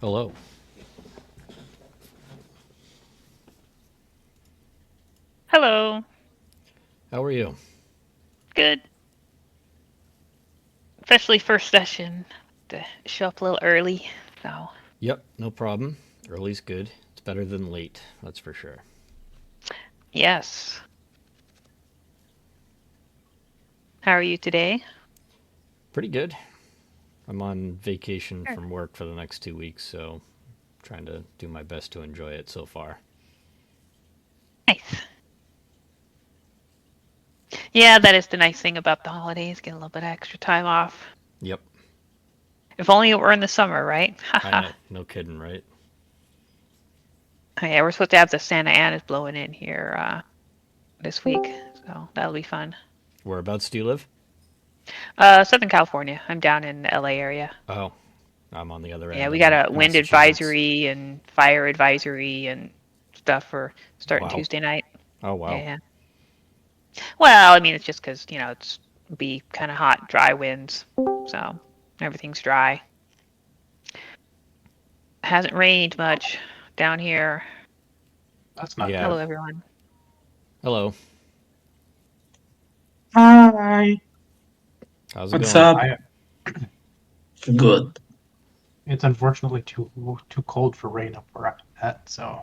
Hello. Hello. How are you? Good. Especially first session. To show up a little early. So, Yep, no problem. Early's good. It's better than late, that's for sure. yes. How are you today? Pretty good. I'm on vacation Sure. from work for the next 2 weeks, so trying to do my best to enjoy it so far. Nice. Yeah, that is the nice thing about the holidays. Get a little bit of extra time off. Yep, If only it were in the summer, right? I Haha. know. No kidding, right? Yeah, we're supposed to have the Santa Ana's blowing in here this week. So that'll be fun. Whereabouts do you live? Southern California. I'm down in the LA area. Oh, I'm on the other Yeah, end. we I'm in got a wind Massachusetts. advisory and fire advisory and stuff for starting Wow. Tuesday night. Oh, Yeah, wow. yeah. Well, I mean, it's just because, it's be kind of hot, dry winds. So everything's dry. Hasn't rained much down here. That's not Yeah. good. Hello, everyone. Hello. Hi. How's it What's going? up? I Good. It's unfortunately too cold for rain up where I'm at, so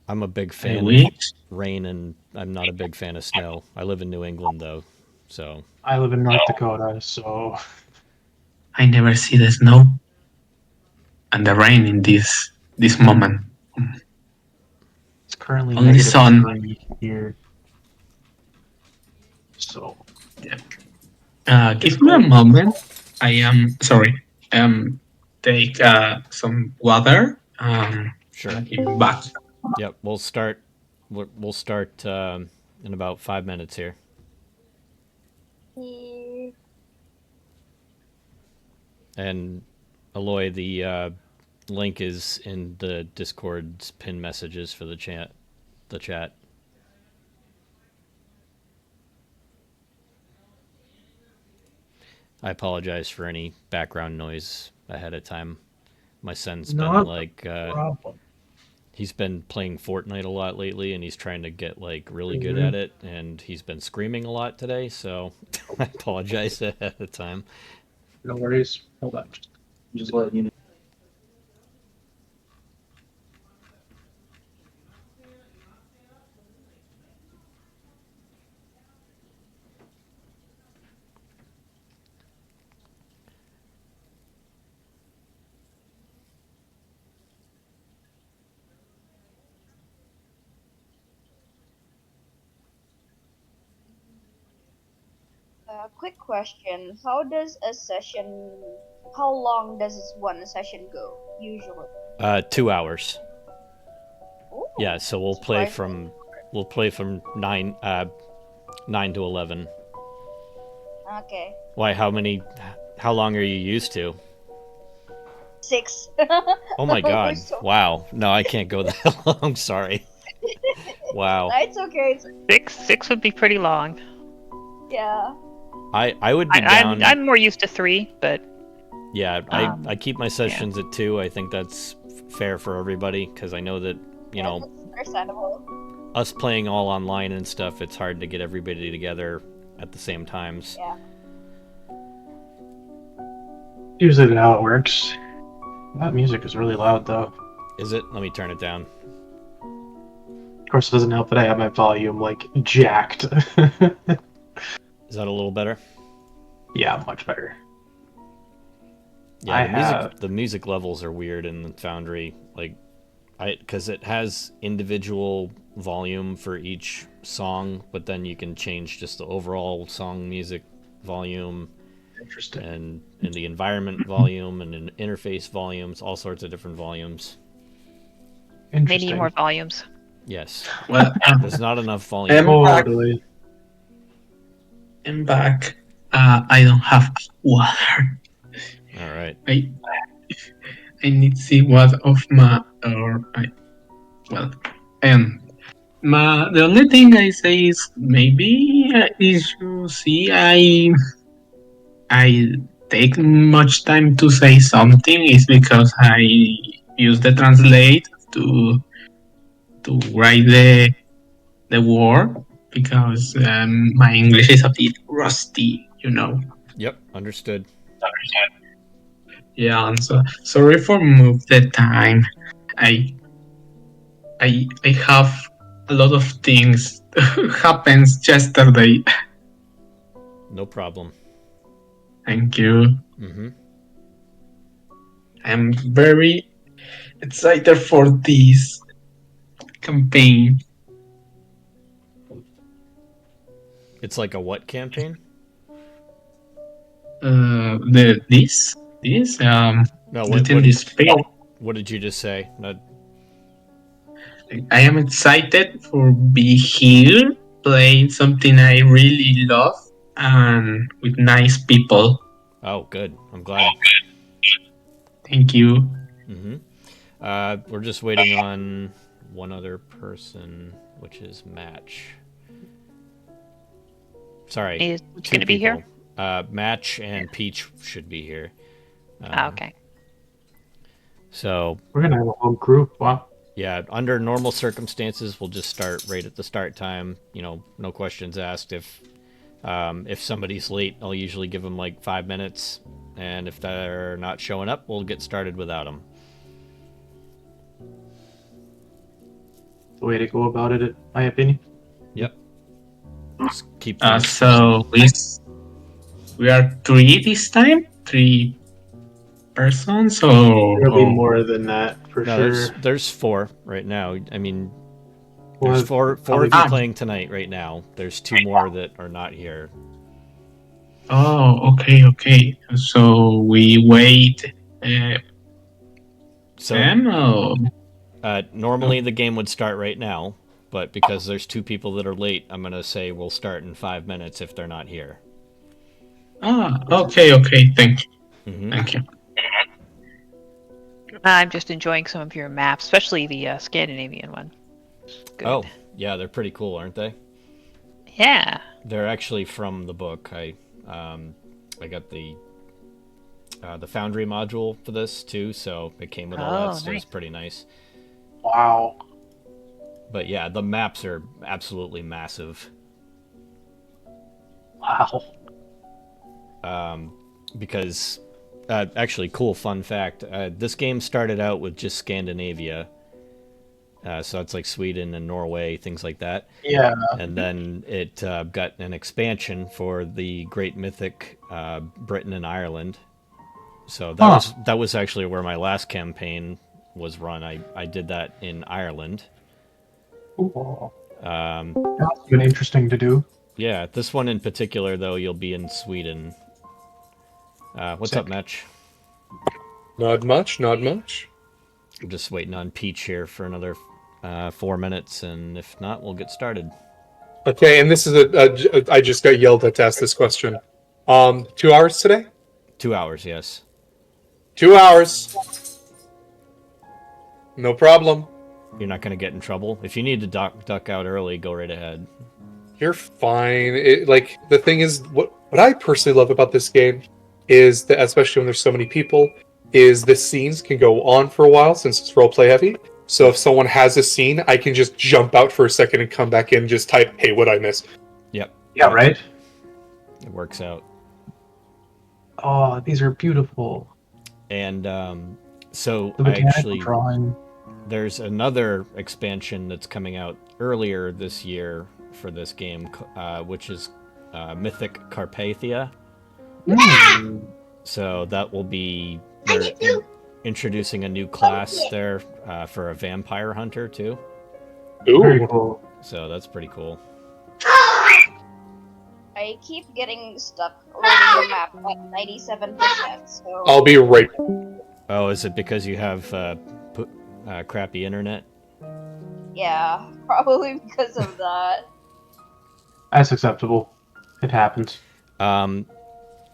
I'm a big I fan of wish rain, and I'm not a big fan of snow. I live in New England, though, so I live in North Dakota, so I never see the snow and the rain in this moment. it's currently Only sun. -3 here. So it's Give me a cold. moment. I am sorry. Take some water. sure. And give back. Yep, we'll start. We'll start in about 5 minutes here. And Aloy, the link is in the Discord's pin messages for the chat. The chat. I apologize for any background noise ahead of time. My son's been Not like, a problem. he's been playing Fortnite a lot lately, and he's trying to get like really good Mhm. at it, and he's been screaming a lot today. So I apologize ahead of time. No worries. Hold on. Just letting you know. Quick question: How long does one session go usually? 2 hours. Ooh, Yeah, so surprisingly. we'll play from 9 to 11. Okay, Why? How long are you used to? 6. Oh my God! So, Wow. No, I can't go that long. Sorry. Wow. it's okay. Six would be pretty long. Yeah. I would be I'm down. I'm more used to 3, but Yeah, I keep my yeah. sessions at 2. I think that's fair for everybody because I know that Yeah, that's understandable. us playing all online and stuff, it's hard to get everybody together at the same times. Yeah. Usually how it works. That music is really loud, though. Is it? Let me turn it down. Of course, it doesn't help that I have my volume, like, jacked. Is that a little better? Yeah, much better. Yeah, the music levels are weird in the Foundry, like because it has individual volume for each song, but then you can change just the overall song music volume Interesting. and in the environment volume and in interface volumes, all sorts of different volumes. They Interesting. need more volumes. Yes, Well, there's not enough volume. Totally. I'm back. I don't have water. All right. I need to see what of my or I well the only thing I say is maybe is you see I take much time to say something is because I use the translate to write the word because my English is a bit rusty, you know. Yep, understood. Yeah, and so sorry for move the time. I I have a lot of things happens yesterday. No problem. Thank you. Mm-hmm. I'm very excited for this campaign. It's like a what campaign? This No, little despair. what did you just say? I am excited for be here playing something I really love and with nice people. Oh, good. I'm glad. Thank you. Mm-hmm. We're just waiting on one other person, which is Match. Sorry, Is two going to be people. here? Match and Peach should be here. Okay. So We're gonna have a whole group. Wow. yeah, under normal circumstances, we'll just start right at the start time. You know, no questions asked. If somebody's late, I'll usually give them like 5 minutes, and if they're not showing up, we'll get started without them. The way to go about it, in my opinion. Yep. Just keep things So we are 3 this time? 3 persons There'll be or more than that for no, sure. there's 4 right now. I mean, We'll there's have four of probably- you playing tonight right now. There's 2 more that are not here. Oh, okay. So we wait So them or normally the game would start right now, but because there's 2 people that are late, I'm gonna say we'll start in 5 minutes if they're not here. okay. Thank you. Mm-hmm. Thank you. I'm just enjoying some of your maps, especially the Scandinavian one. Good. Oh, yeah, they're pretty cool, aren't they? Yeah. They're actually from the book. I got the Foundry module for this too, so it came with all Oh, that. So nice. it's pretty nice. Wow. But yeah, the maps are absolutely massive. Wow. Because actually, cool fun fact: this game started out with just Scandinavia. So it's like Sweden and Norway, things like that. Yeah. And then it got an expansion for the Great Mythic Britain and Ireland. So that was actually where my last campaign was run. I did that in Ireland. Cool. Um, That's been interesting to do. Yeah, this one in particular, though, you'll be in Sweden. What's Sick. up, Match? Not much, not much. I'm just waiting on Peach here for another 4 minutes, and if not, we'll get started. Okay, and this is I just got yelled at to ask this question. 2 hours today? 2 hours, yes. 2 hours. No problem. You're not going to get in trouble. If you need to duck out early, go right ahead. You're fine. The thing is, what I personally love about this game is that, especially when there's so many people, is the scenes can go on for a while since it's roleplay heavy. So if someone has a scene, I can just jump out for a second and come back in and just type, hey, what'd I miss? Yep. Yeah, right? It works out. Oh, these are beautiful. And so The I mechanical actually... drawing. There's another expansion that's coming out earlier this year for this game, which is Mythic Carpathia. So that will be... They're introducing a new class there for a vampire hunter, too. Very Ooh. cool. So that's pretty cool. I keep getting stuck loading the map at 97%, so... I'll be right. Oh, is it because you have crappy internet? Yeah, probably because of that. That's acceptable. It happens.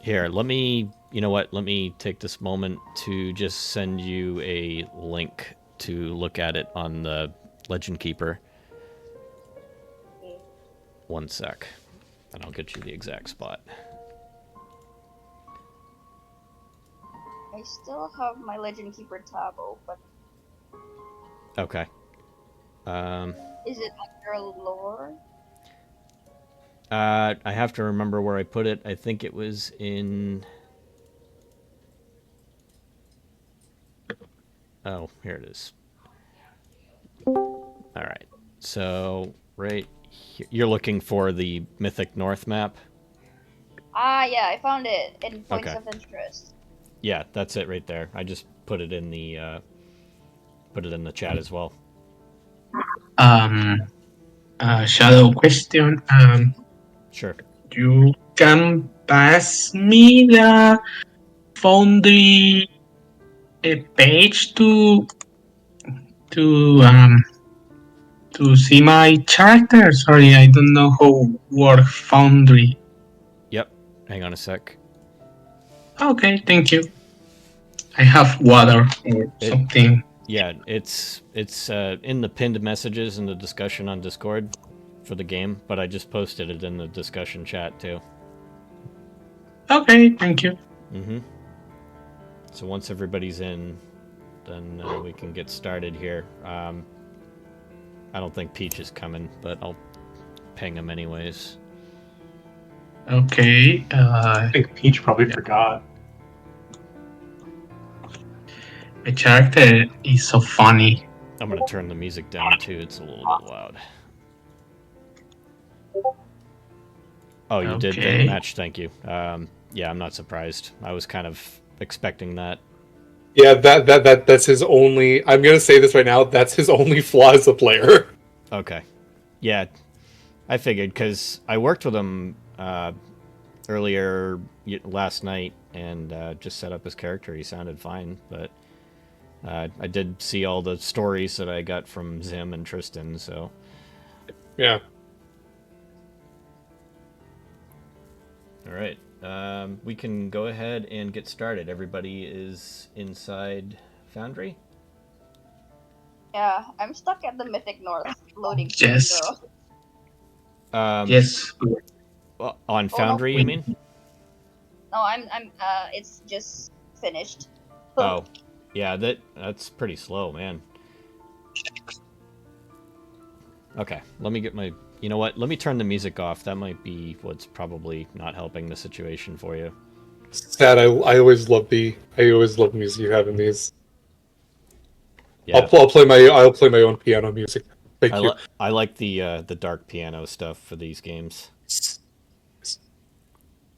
Here, let me... You know what? Let me take this moment to just send you a link to look at it on the Legend Keeper. One sec. And I'll get you the exact spot. I still have my Legend Keeper tab open. Okay. Is it under lore? I have to remember where I put it. I think it was in... Oh, here it is. All right. So, right here, you're looking for the Mythic North map? Ah, yeah, I found it in points Okay. of interest. Yeah, that's it right there. I just put it in the chat as well. Shadow question. Sure. You can pass me the Foundry page to see my character. Sorry, I don't know how work Foundry. Yep. Hang on a sec. Okay, thank you. I have water or something. Yeah, it's in the pinned messages in the discussion on Discord for the game, but I just posted it in the discussion chat too. Okay, thank you. Mm-hmm. So once everybody's in, then we can get started here. I don't think Peach is coming, but I'll ping him anyways. Okay. I think Peach probably forgot. My character is so funny. I'm gonna turn the music down too. It's a little bit loud. Oh, you did Okay. that match. Thank you. Yeah, I'm not surprised. I was kind of expecting that. Yeah, that's his only... I'm going to say this right now. That's his only flaw as a player. Okay. Yeah, I figured because I worked with him earlier last night and just set up his character. He sounded fine, but I did see all the stories that I got from Zim and Tristan, so... Yeah. All right. We can go ahead and get started. Everybody is inside Foundry? Yeah, I'm stuck at the Mythic North loading Yes. screen, though. Yes. On Foundry, you mean? No, it's just finished. Oh, yeah, that's pretty slow, man. Okay, let me get my... You know what? Let me turn the music off. That might be what's probably not helping the situation for you. Sad. I always love the music you have in these. Yeah, I'll play my own piano music. Thank you. I like the dark piano stuff for these games.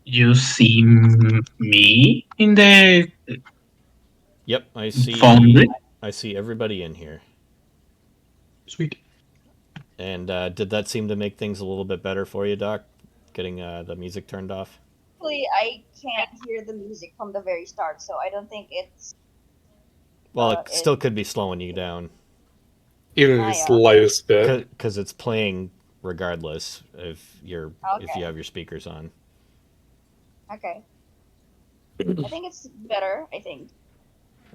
You see me in the Yep, I see. Foundry? I see everybody in here. Sweet. And did that seem to make things a little bit better for you, Doc? getting the music turned off? Actually, I can't hear the music from the very start, so I don't think it's. Well, it still could be slowing you down Even the Yeah. slightest bit. because it's playing regardless if you Okay. have your speakers on. Okay. I think it's better. I think.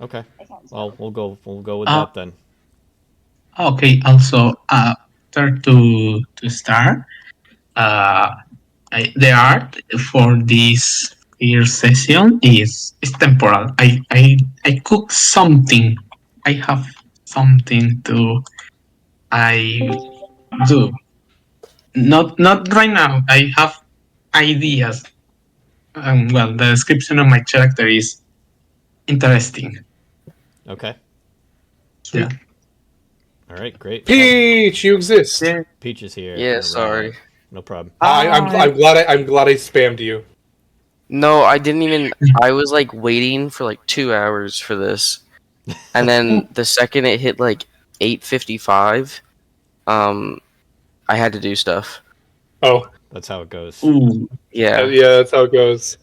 Okay. I can't Well, tell. we'll go with Uh, that then. Okay. Also, to start, uh, the art for this here session is temporal. I cook something. I have something to I do. Not right now. I have ideas. Well, the description of my character is interesting. Okay. Sweet. Yeah. All right. Great. Well, Peach, you exist. Yeah. Peach is here. Yeah, Or, sorry. no problem. I'm glad I spammed you. No, I didn't even. I was like waiting for like 2 hours for this, and then the second it hit like 8:55, I had to do stuff. Oh, That's how it goes. Ooh, Yeah. yeah, that's how it goes.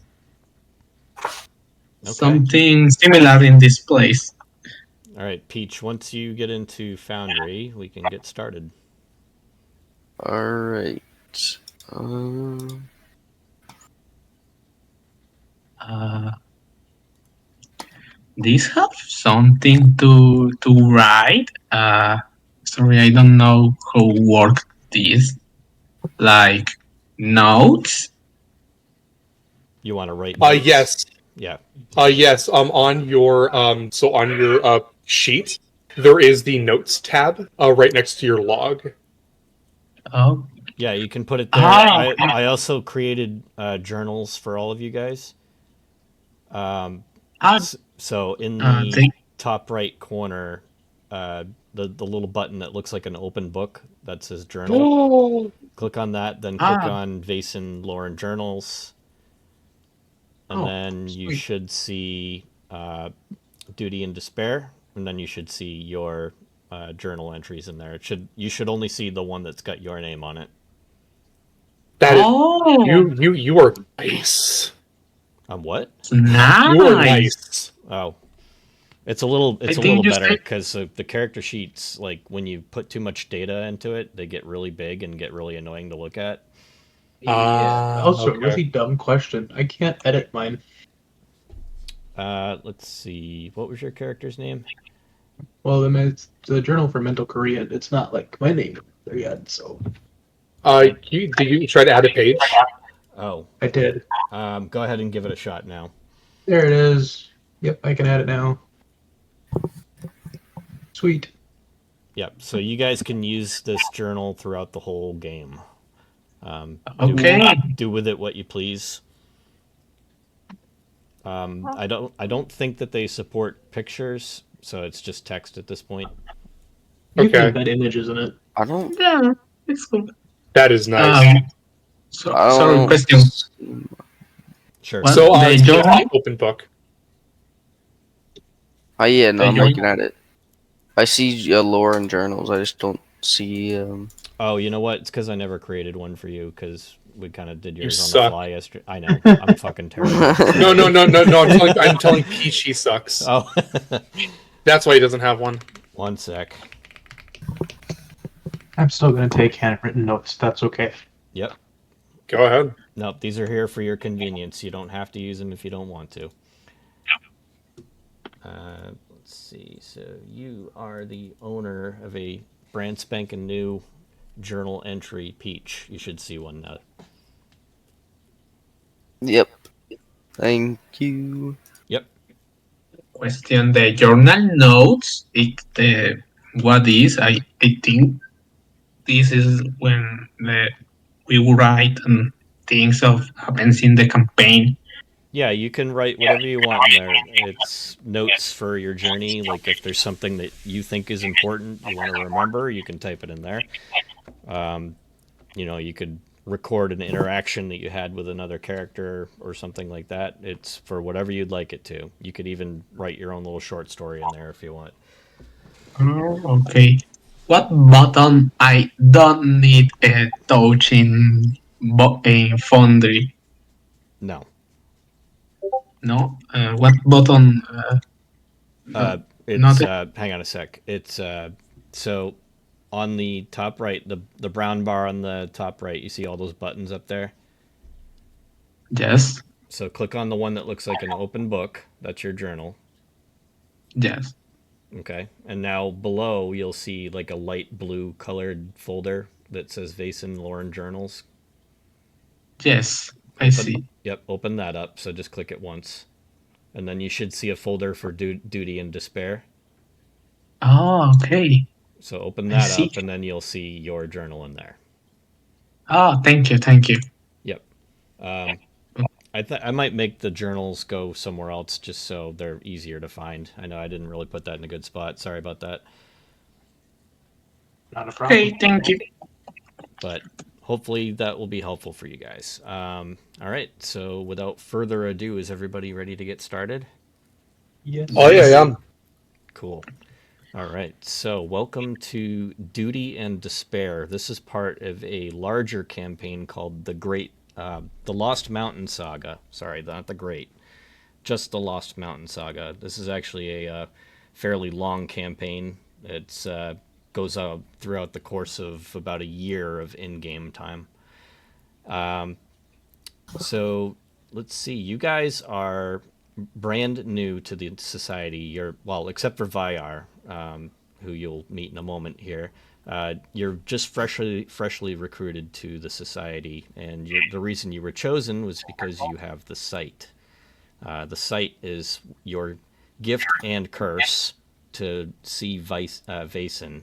Okay. something similar in this place. All right, Peach. Once you get into Foundry, we can get started. All right. Um. Uh, These have something to write. Sorry, I don't know how work this. Like notes. You want to write notes? Yes. Yeah. Yes. On your sheet, there is the notes tab right next to your log. Oh, Yeah, you can put it there. Ah. I also created journals for all of you guys. ah, So in the thank- top right corner, the little button that looks like an open book that says journal. Click on that, then click Ah. on Vason Lauren journals, and Oh, then you sweet. should see Duty and Despair, and then you should see your journal entries in there. You should only see the one that's got your name on it. That is, oh, you are nice. What? nice. You are nice. Oh, it's a little think better you said- because the character sheets, like when you put too much data into it, they get really big and get really annoying to look at. Also, okay. really dumb question. I can't edit mine. Let's see. What was your character's name? Well, it's the Journal for Mental Korean. It's not like my name there yet, so Did you try to add a page? Oh, I did. go ahead and give it a shot now. There it is. Yep, I can add it now. Sweet. Yep. So you guys can use this journal throughout the whole game. Okay. Do with it what you please. I don't think that they support pictures, so it's just text at this point. You can Okay. embed images in it. I don't. Yeah, it's cool. That is nice. I Sorry, don't. question. Sure. What? So the it's journal? an open book. Oh yeah, no, The I'm journal? looking at it. I see lore and journals. I just don't see. Oh, you know what? It's because I never created one for you because we kind of did yours on suck. the fly yesterday. I know. I'm fucking terrible. No. I'm telling Peach he sucks. Oh, That's why he doesn't have one. one sec. I'm still going to take handwritten notes. That's okay. Yep. Go ahead. Nope. These are here for your convenience. You don't have to use them if you don't want to. Let's see. So you are the owner of a brand spanking new journal entry, Peach. You should see one now. Yep. Thank you. Yep. Question: the journal notes. What is? I think this is when we will write things of events in the campaign. Yeah, you can write whatever you want in there. It's notes for your journey. Like if there's something that you think is important, you want to remember, you can type it in there. You could record an interaction that you had with another character or something like that. It's for whatever you'd like it to. You could even write your own little short story in there if you want. Oh, okay. What button I don't need touching Foundry. No. No. What button? It's Not. hang on a sec. It's so on the top right, the brown bar on the top right, you see all those buttons up there? Yes. So click on the one that looks like an open book. That's your journal. Yes. Okay. And now below you'll see like a light blue colored folder that says Vason Lauren Journals. Yes. I Open see. Yep, open that up. So just click it once. And then you should see a folder for duty and despair. Oh, okay. So open I that see. up and then you'll see your journal in there. Oh, thank you. Thank you. Yep. I might make the journals go somewhere else just so they're easier to find. I know I didn't really put that in a good spot. Sorry about that. Not a problem. Okay, thank you. But hopefully that will be helpful for you guys. All right. So without further ado, is everybody ready to get started? Yes. Oh yeah. Cool. All right. So welcome to Duty and Despair. This is part of a larger campaign called the Lost Mountain Saga. Sorry, not the Great. Just the Lost Mountain Saga. This is actually a fairly long campaign. It's goes out throughout the course of about a year of in-game time. So let's see. You guys are brand new to the society. Except for Vyar, who you'll meet in a moment here. You're just freshly recruited to the society, and the reason you were chosen was because you have the sight. The sight is your gift and curse to see Vason.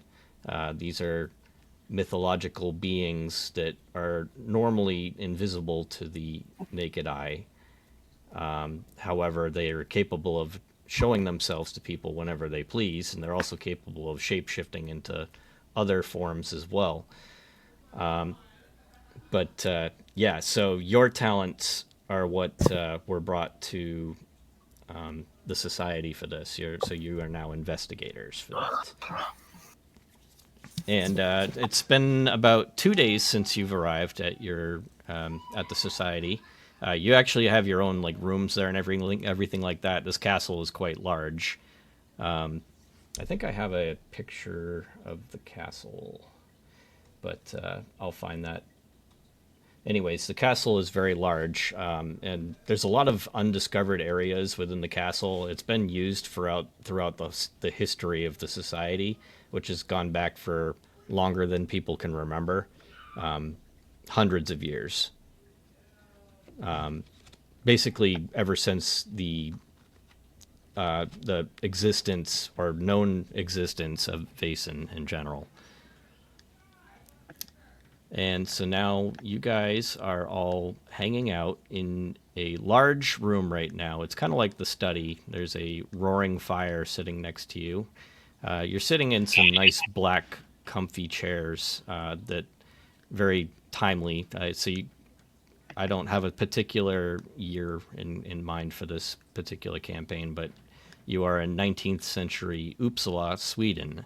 These are mythological beings that are normally invisible to the naked eye. However, they are capable of showing themselves to people whenever they please, and they're also capable of shape-shifting into other forms as well. So your talents are what were brought to the society for this. So you are now investigators for that. And it's been about 2 days since you've arrived at at the society. You actually have your own like rooms there and everything like that. This castle is quite large. I think I have a picture of the castle, but I'll find that. Anyways, the castle is very large, and there's a lot of undiscovered areas within the castle. It's been used throughout the history of the society, which has gone back for longer than people can remember, hundreds of years. Basically, ever since the existence or known existence of Vason in general. And so now you guys are all hanging out in a large room right now. It's kind of like the study. There's a roaring fire sitting next to you. You're sitting in some nice black comfy chairs that very timely. I don't have a particular year in mind for this particular campaign, but you are in 19th century Uppsala, Sweden.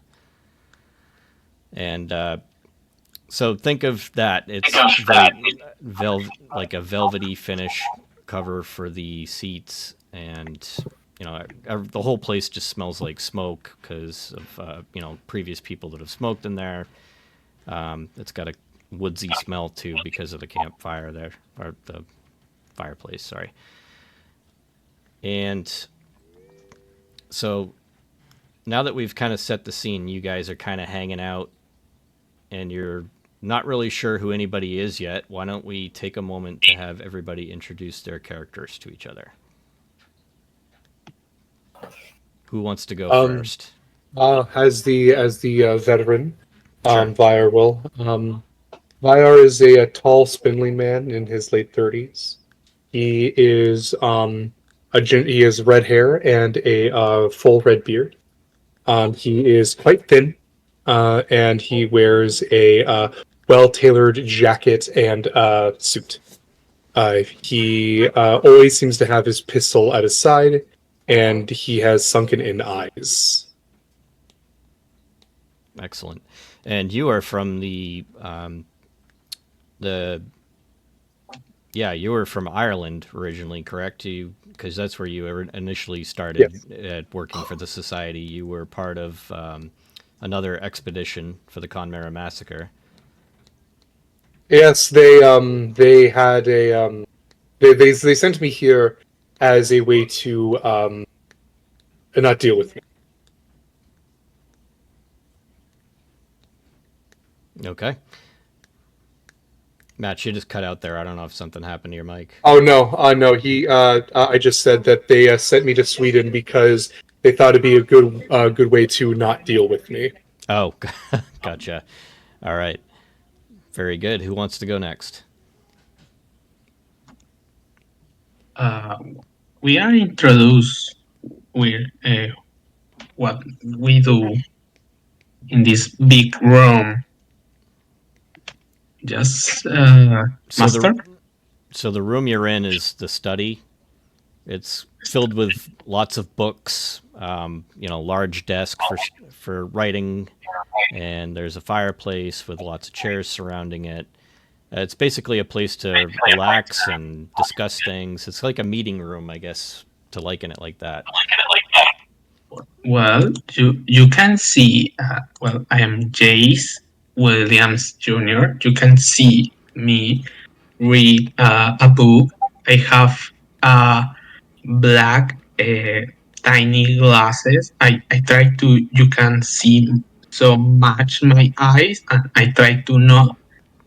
And so think of that. It's very like a velvety finish cover for the seats, and the whole place just smells like smoke because of previous people that have smoked in there. It's got a woodsy smell too because of the campfire there, or the fireplace. Sorry. And so now that we've kind of set the scene, you guys are kind of hanging out, and you're not really sure who anybody is yet. Why don't we take a moment to have everybody introduce their characters to each other? Who wants to go first? As the veteran, Sure. Vyar will. Vyar is a tall, spindly man in his late 30s. He is he has red hair and a full red beard. He is quite thin, and he wears a well-tailored jacket and suit. He always seems to have his pistol at his side, and he has sunken-in eyes. Excellent. And you are from the Yeah, you were from Ireland originally, correct? Because that's where you initially started Yes. at working for the society. You were part of another expedition for the Conmera massacre. Yes, they had a they sent me here as a way to not deal with me. Okay. Matt, you just cut out there. I don't know if something happened to your mic. Oh no, no. I just said that they sent me to Sweden because they thought it'd be a good way to not deal with me. Oh, gotcha. All right. Very good. Who wants to go next? We are introduced with what we do in this big room. Just So master. the room you're in is the study. It's filled with lots of books. Large desk for writing, and there's a fireplace with lots of chairs surrounding it. It's basically a place to relax and discuss things. It's like a meeting room, I guess, to liken it like that. Well, you can see. I am Jace Williams Jr. You can see me read a book. I have black tiny glasses. I try to. You can see so much my eyes, and I try to not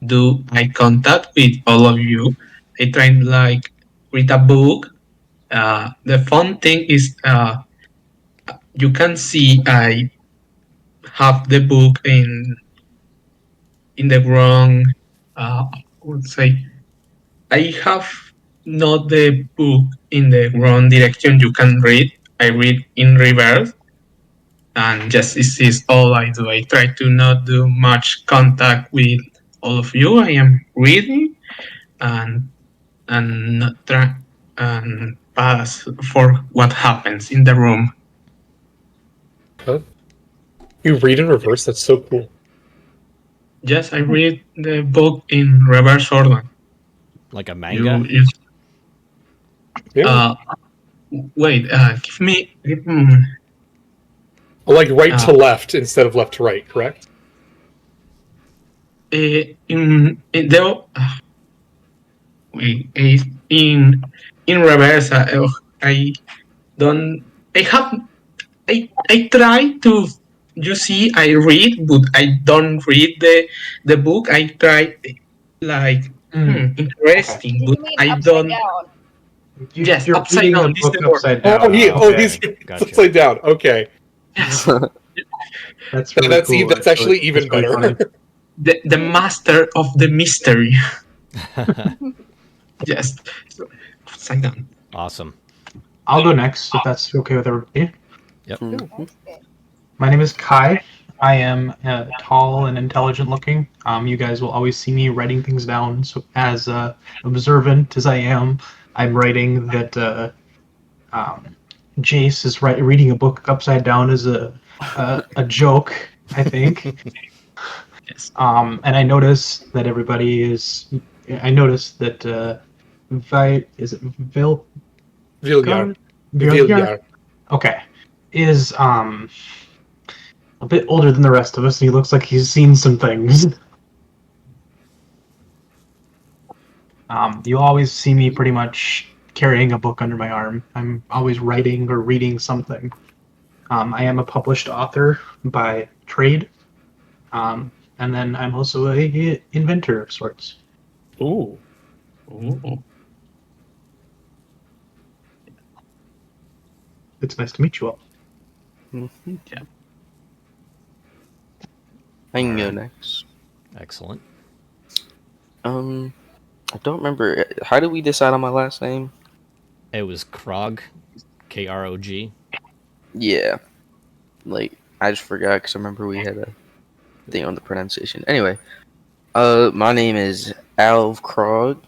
do eye contact with all of you. I try like read a book. The fun thing is you can see I have the book in the wrong. I would say I have not the book in the wrong direction. You can read. I read in reverse, and just this is all I do. I try to not do much contact with all of you. I am reading and not try and pass for what happens in the room. Huh? You read in reverse. That's so cool. Yes, I read the book in reverse order. Like a manga? Yeah. Wait, give me Like right to left instead of left to right, correct? in the wait, in reverse. I don't. I have. I try to. You see, I read, but I don't read the book. I try like interesting, Do but you mean I upside don't. down? Yes, You're upside reading the down. This is book the word. upside down. He's Gotcha. upside down. Okay, Yes. That's really cool. that's actually even That's really better. funny. The master of the mystery. Yes. So, upside down. Awesome. I'll go next if that's okay with everybody. Yep. Mhm. Okay. My name is Kai. I am tall and intelligent looking. You guys will always see me writing things down. So as observant as I am, I'm writing that Jace is reading a book upside down as a joke, I think. Yes. And I notice that everybody is. I noticed that is it Viljar. Viljar? Okay, is a bit older than the rest of us, and he looks like he's seen some things. You always see me pretty much carrying a book under my arm. I'm always writing or reading something. I am a published author by trade, and then I'm also a inventor of sorts. Ooh. Ooh. It's nice to meet you all. Yeah. I can go next. Excellent. I don't remember. How did we decide on my last name? It was Krog, Krog. Yeah. Like, I just forgot because I remember we had a thing on the pronunciation. Anyway, my name is Alv Krog.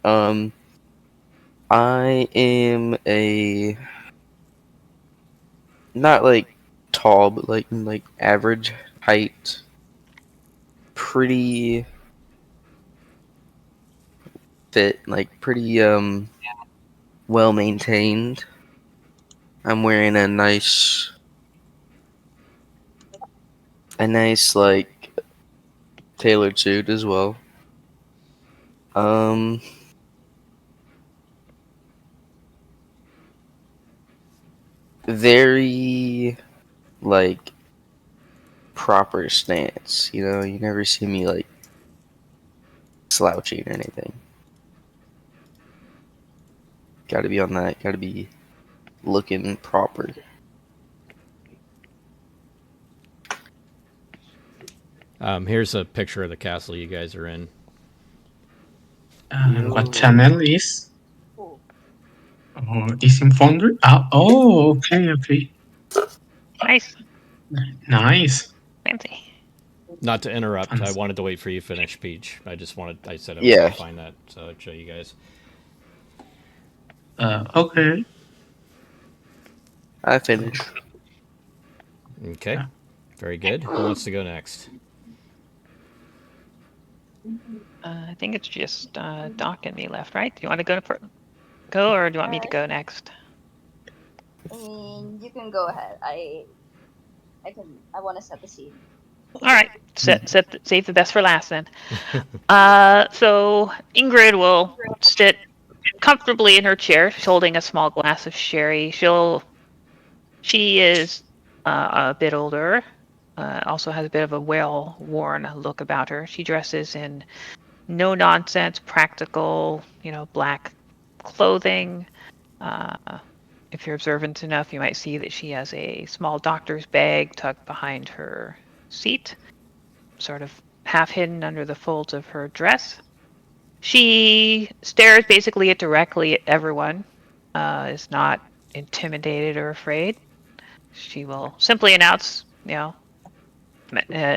I am a not like tall, but like average height. Pretty fit, like pretty well maintained. I'm wearing a nice like tailored suit as well. Very like proper stance, you know, you never see me like slouching or anything. Gotta be on that, gotta be looking proper. Here's a picture of the castle you guys are in. What channel is? Cool. Or is in Foundry? Okay. Nice. Nice. Fancy. Not to interrupt, I Fancy. wanted to wait for you to finish Peach. I said I was Yeah. going to find that, so I'd show you guys. Okay. I finished. Okay, very good. Who wants to go next? I think it's just Doc and me left, right? Do you want to go, or do you want me to go next? I mean, you can go ahead. I want to set the scene. All right, save the best for last then. So Ingrid will sit comfortably in her chair. She's holding a small glass of sherry. She is a bit older. Also has a bit of a well-worn look about her. She dresses in no-nonsense, practical, black clothing. If you're observant enough, you might see that she has a small doctor's bag tucked behind her seat, sort of half hidden under the folds of her dress. She stares basically directly at everyone, is not intimidated or afraid. She will simply announce,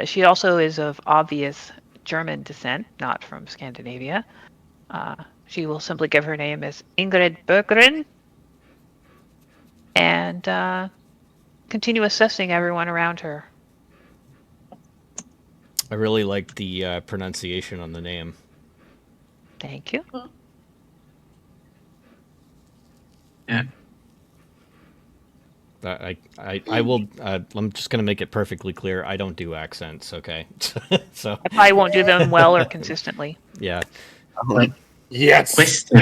she also is of obvious German descent, not from Scandinavia. She will simply give her name as Ingrid Berggren and continue assessing everyone around her. I really like the pronunciation on the name. Thank you. Yeah. I will. I'm just gonna make it perfectly clear. I don't do accents. Okay, so I probably won't do them well or consistently. yeah. Yes. Question.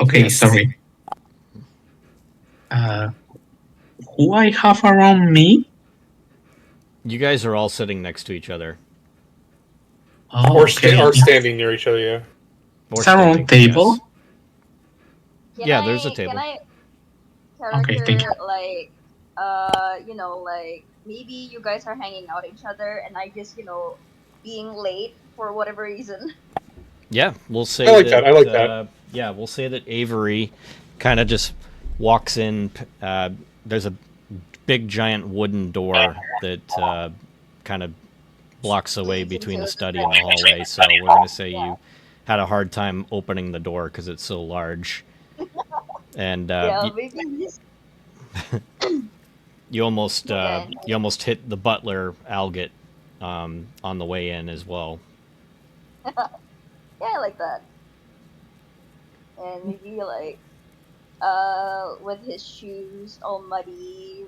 Okay, Yes. sorry. Who I have around me? You guys are all sitting next to each other. Oh, Or, okay. or standing near each other, yeah. Or It's a round standing, table. yes. Yeah, there's a table. Can I Okay, character thank you. like like maybe you guys are hanging out each other and I just being late for whatever reason. Yeah, we'll say I like that. I like that. Yeah, we'll say that Avery kind of just walks in. There's a big giant wooden door that kind of blocks the way between the study and the hallway. So we're going to say you had a hard time opening the door because it's so large. And Maybe just you almost hit the butler Algot on the way in as well. yeah, I like that. And maybe like with his shoes all muddy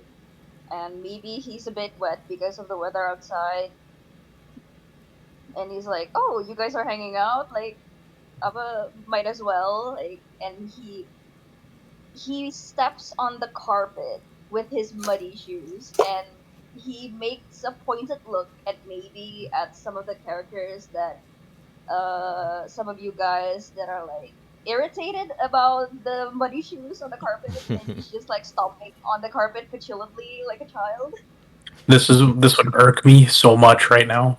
and maybe he's a bit wet because of the weather outside. And he's like, "Oh, you guys are hanging out? Like, might as well." Like, and he steps on the carpet with his muddy shoes, and he makes a pointed look at some of the characters that some of you guys that are like irritated about the muddy shoes on the carpet, and he's just like stomping on the carpet petulantly like a child. This would irk me so much right now.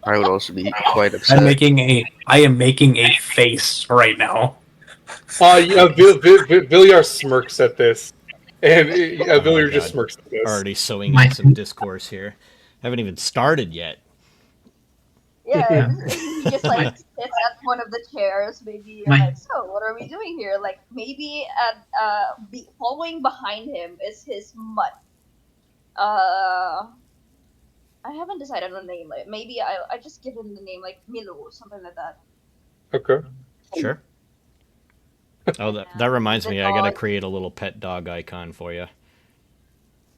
I would also be quite upset. I am making a face right now. Villiar smirks at this. And Villiar God. just smirks at this. Already sowing in some discourse here. Haven't even started yet. Yeah, he just like sits at one of the chairs, maybe, and like, so what are we doing here? Like maybe following behind him is his mutt. I haven't decided on a name. Like maybe I just give him the name like Milo or something like that. Okay. Sure. Oh, that reminds The me. I gotta dog. create a little pet dog icon for you.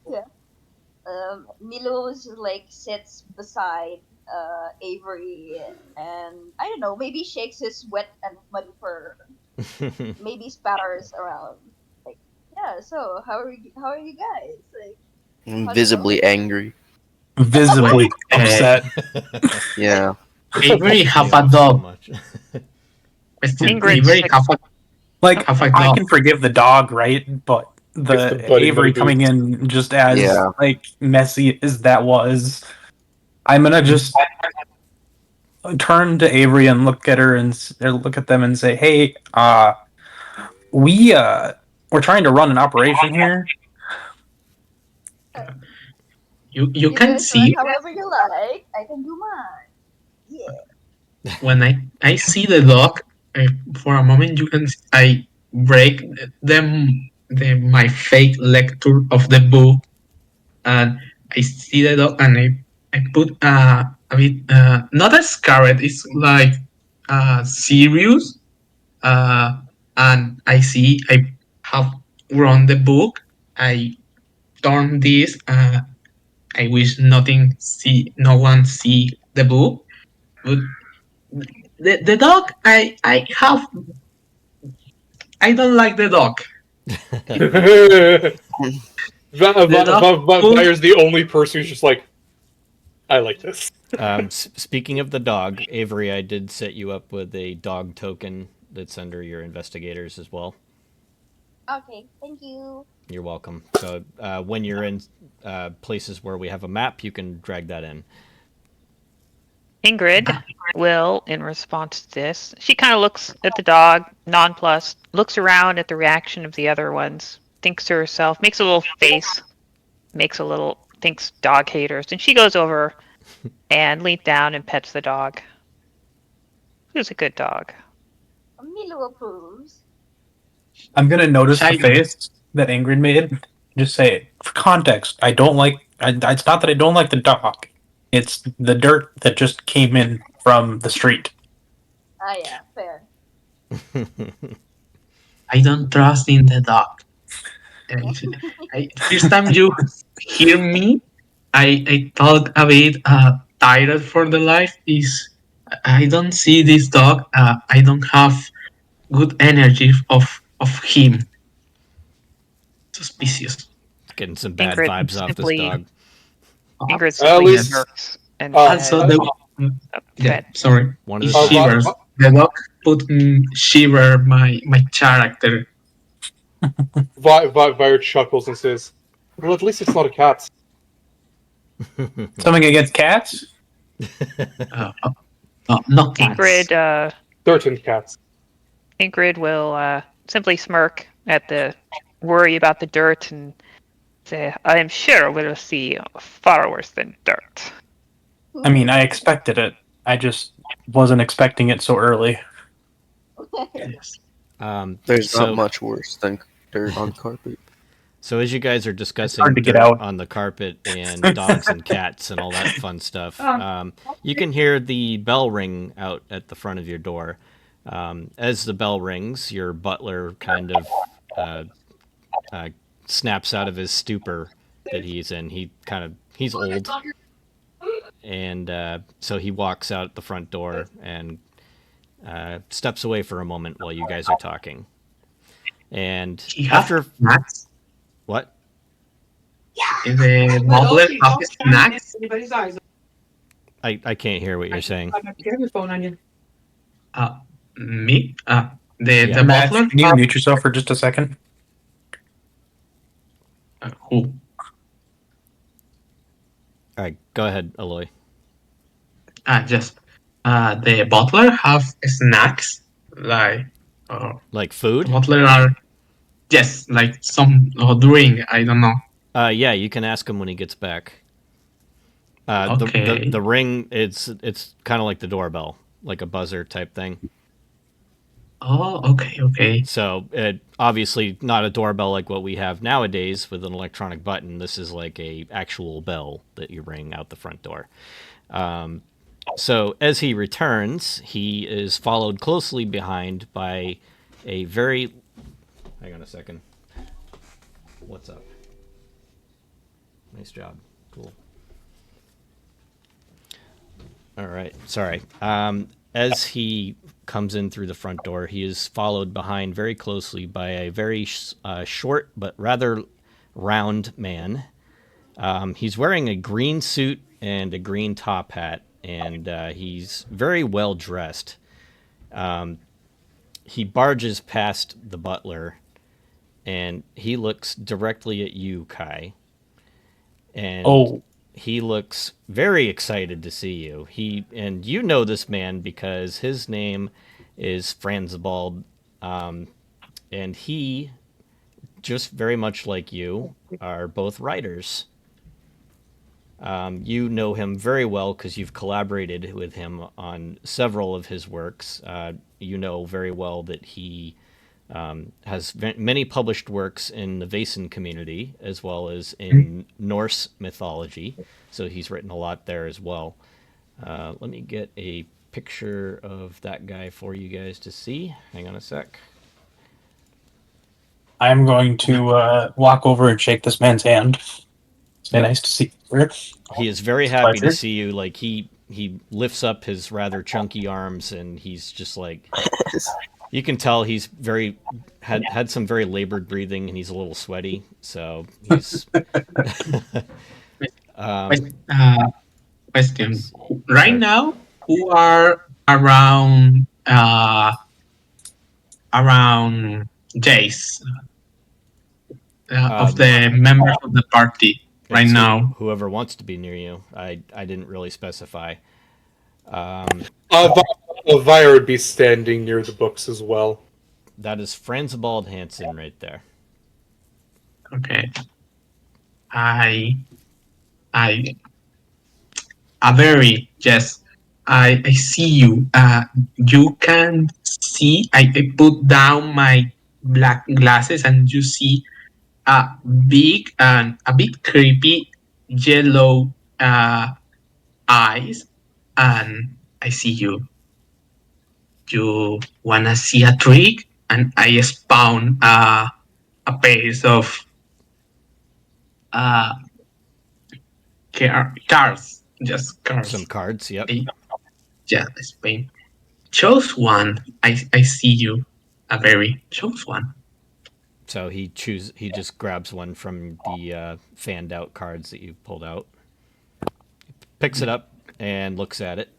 Yeah. Milo just like sits beside Avery and I don't know, maybe shakes his wet and muddy fur, maybe spatters around. Like, yeah. So how are you guys? Like, I'm how's it going? visibly angry. Visibly Wait, upset. Yeah. Avery Pisses me have a off so dog. much. Question. Ingrid's Avery have a Like, have a I dog. can forgive the dog, right? But It's the the buddy Avery buddy coming boots. in just as Yeah. like messy as that was, I'm gonna just turn to Avery and look at her and or look at them and say, "Hey, we we're trying to run an operation here." You You can guys run see however you like. I can do mine. Yeah. when I see the dog. For a moment, I break the my fake lecture of the book, and I see the dog, and I put a bit not a scared. It's like serious. Uh, and I see I have run the book. I turn this. I wish no one see the book. But the dog, I don't like the dog. The dog put Vair's the only person who's just like, I like this. Speaking of the dog, Avery, I did set you up with a dog token that's under your investigators as well. Okay. Thank you. You're welcome. So when you're in places where we have a map, you can drag that in. Ingrid will, in response to this, she kind of looks at the dog, nonplussed, looks around at the reaction of the other ones, thinks to herself, makes a little face, thinks dog haters, and she goes over and leans down and pets the dog. Who's a good dog? Milo approves. I'm gonna notice the Child. face that Ingrid made. Just say it for context. I don't like. It's not that I don't like the dog. It's the dirt that just came in from the street. Ah, yeah, fair. I don't trust in the dog. First time you hear me, I thought a bit tired for the life. Is I don't see this dog. I don't have good energy of him. Suspicious. Getting some bad Ingrid vibes off this simply- dog. Ingrid At simply least- smirks and Also, says, the yeah, "Pet." sorry, One it at a time. shivers. The dog put shiver my character. Vair chuckles and says, well, at least it's not a cat. Something against cats? No cats. Certain cats. Ingrid will simply smirk at the worry about the dirt and say, I am sure we'll see far worse than dirt. I mean, I expected it. I just wasn't expecting it so early. Yes. There's So- not much worse than dirt on carpet. So as you guys are discussing hard to get dirt out. on the carpet and dogs and cats and all that fun stuff, you can hear the bell ring out at the front of your door. As the bell rings, your butler kind of snaps out of his stupor that he's in. He's old, and so he walks out the front door and steps away for a moment while you guys are talking. And He has after snacks. what? The butler has snacks. I can't hear what you're saying. Me? Yeah. The Matt, butler? can you mute yourself for just a second? Who? All right, go ahead, Aloy. Just the butler have snacks like Like food? butler are yes like some drink. I don't know. Yeah, you can ask him when he gets back. Okay. The ring, it's kind of like the doorbell, like a buzzer type thing. Oh, okay. So obviously not a doorbell like what we have nowadays with an electronic button. This is like a actual bell that you ring out the front door. So as he returns, he is followed closely behind by a very Hang on a second. What's up? Nice job. Cool. All right. Sorry. As he comes in through the front door, he is followed behind very closely by a very short but rather round man. He's wearing a green suit and a green top hat, and he's very well dressed. He barges past the butler, and he looks directly at you, Kai. And he looks very excited to see you. And you know this man because his name is Franzibald, and he, just very much like you, are both writers. You know him very well because you've collaborated with him on several of his works. You know very well that he has many published works in the Vaesen community as well as in Norse mythology. So he's written a lot there as well. Let me get a picture of that guy for you guys to see. Hang on a sec. I'm going to walk over and shake this man's hand. Say, nice to see you. He is very happy to see you. Like he lifts up his rather chunky arms, and he's just like, you can tell he's had some very labored breathing, and he's a little sweaty. So he's. Question. Right now, who are around Jace of the members of the party right now? Whoever wants to be near you. I didn't really specify. Elvira would be standing near the books as well. That is Franzibald Hansen right there. Okay. I see you. You can see. I put down my black glasses, and you see a big and a bit creepy yellow eyes, and I see you. You wanna see a trick? And I spawn a pair of cards. Just cards. Some cards, yep. Yeah, Spain. Chose one. I see you. A very chose one. So he just grabs one from the fanned out cards that you pulled out. Picks it up and looks at it.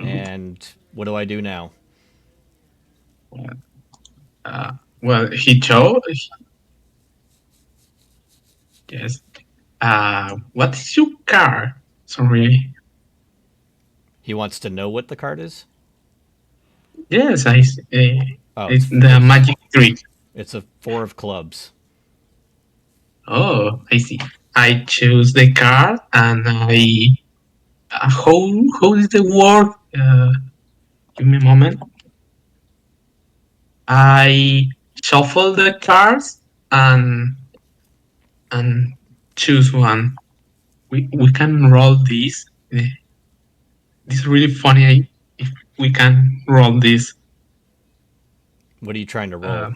And what do I do now? Well, he chose. Yes. What is your card? Sorry. He wants to know what the card is? Yes, it's it's the magic trick. It's a 4 of clubs. Oh, I see. I choose the card, and I. How is the word? Give me a moment. I shuffle the cards and choose one. We can roll this. This is really funny. If we can roll this. What are you trying to roll?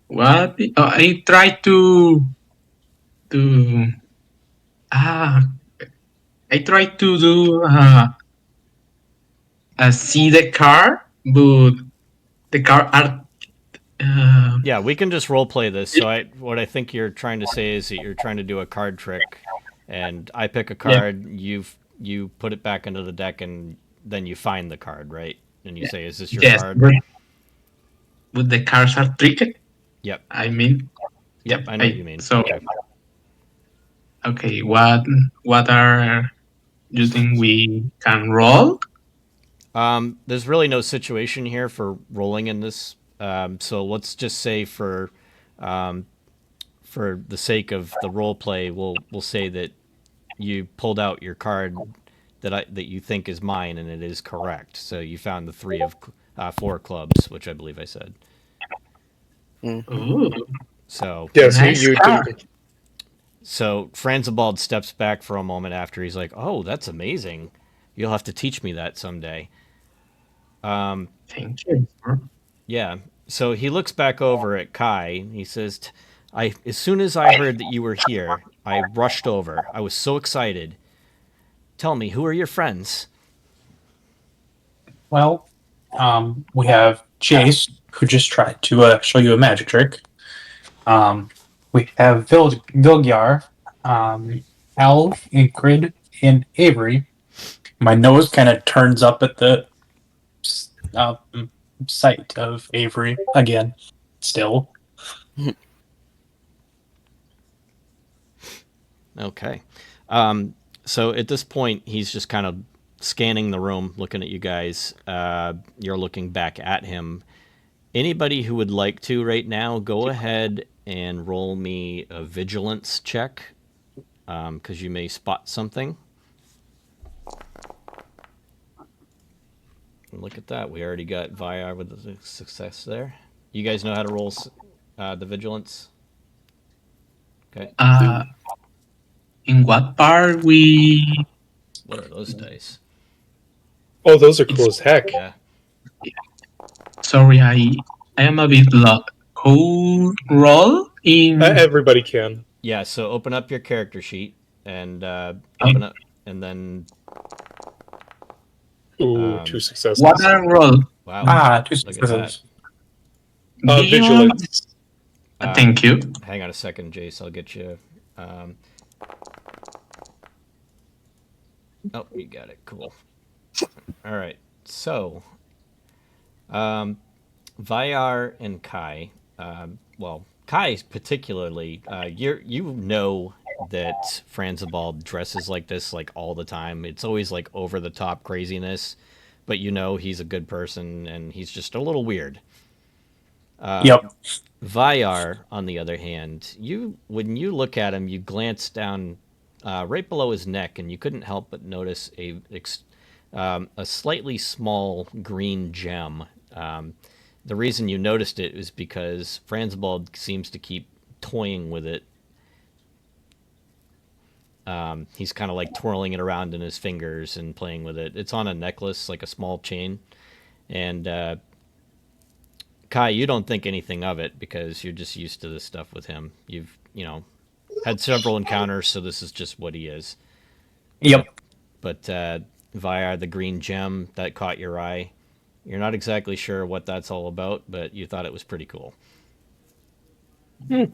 What? I try to. I try to do see the card, but the card are. Yeah, we can just role play this. So what I think you're trying to say is that you're trying to do a card trick, and I pick a card, you put it back into the deck, and then you find the card, right? And you say, "Is this your card?" But the cards are tricked. Yep. I mean. Yep, I know what you mean. So. Okay, what are you think we can roll? There's really no situation here for rolling in this. So let's just say for the sake of the role play, we'll say that you pulled out your card that you think is mine, and it is correct. So you found the 3 of 4 clubs, which I believe I said. Ooh. So yes, nice you did. So Franzibald steps back for a moment after he's like, "Oh, that's amazing. You'll have to teach me that someday." Thank you. Yeah. So he looks back over at Kai. He says, as soon as I heard that you were here, I rushed over. I was so excited. Tell me, who are your friends? Well, we have Jace, who just tried to show you a magic trick. We have Vilgyar, Al, Ingrid, and Avery. My nose kind of turns up at the uh, sight of Avery again. Still, Okay. So at this point, he's just kind of scanning the room, looking at you guys. You're looking back at him. Anybody who would like to right now, go ahead and roll me a vigilance check, because you may spot something. Look at that. We already got Vyar with the success there. You guys know how to roll the vigilance? Okay. In what part we? What are those dice? Oh, those are cool as heck. Yeah. Sorry, I am a bit lost. Who roll in? Everybody can. Yeah, so open up your character sheet and open up, and then... Ooh, 2 successes. What I roll? Wow. 2 Look at that. successes. Vigilance. Thank you. Hang on a second, Jace. I'll get you... Oh, you got it. Cool. All right. So, Vyar and Kai. Well, Kai particularly. You know that Franzibald dresses like this like all the time. It's always like over the top craziness, but you know he's a good person and he's just a little weird. Yep. Vyar, on the other hand, when you look at him, you glance down right below his neck, and you couldn't help but notice a slightly small green gem. The reason you noticed it is because Franzibald seems to keep toying with it. He's kind of like twirling it around in his fingers and playing with it. It's on a necklace, like a small chain. And Kai, you don't think anything of it because you're just used to this stuff with him. You've, had several encounters, so this is just what he is. Yep. But Vyar, the green gem that caught your eye, you're not exactly sure what that's all about, but you thought it was pretty cool. I'm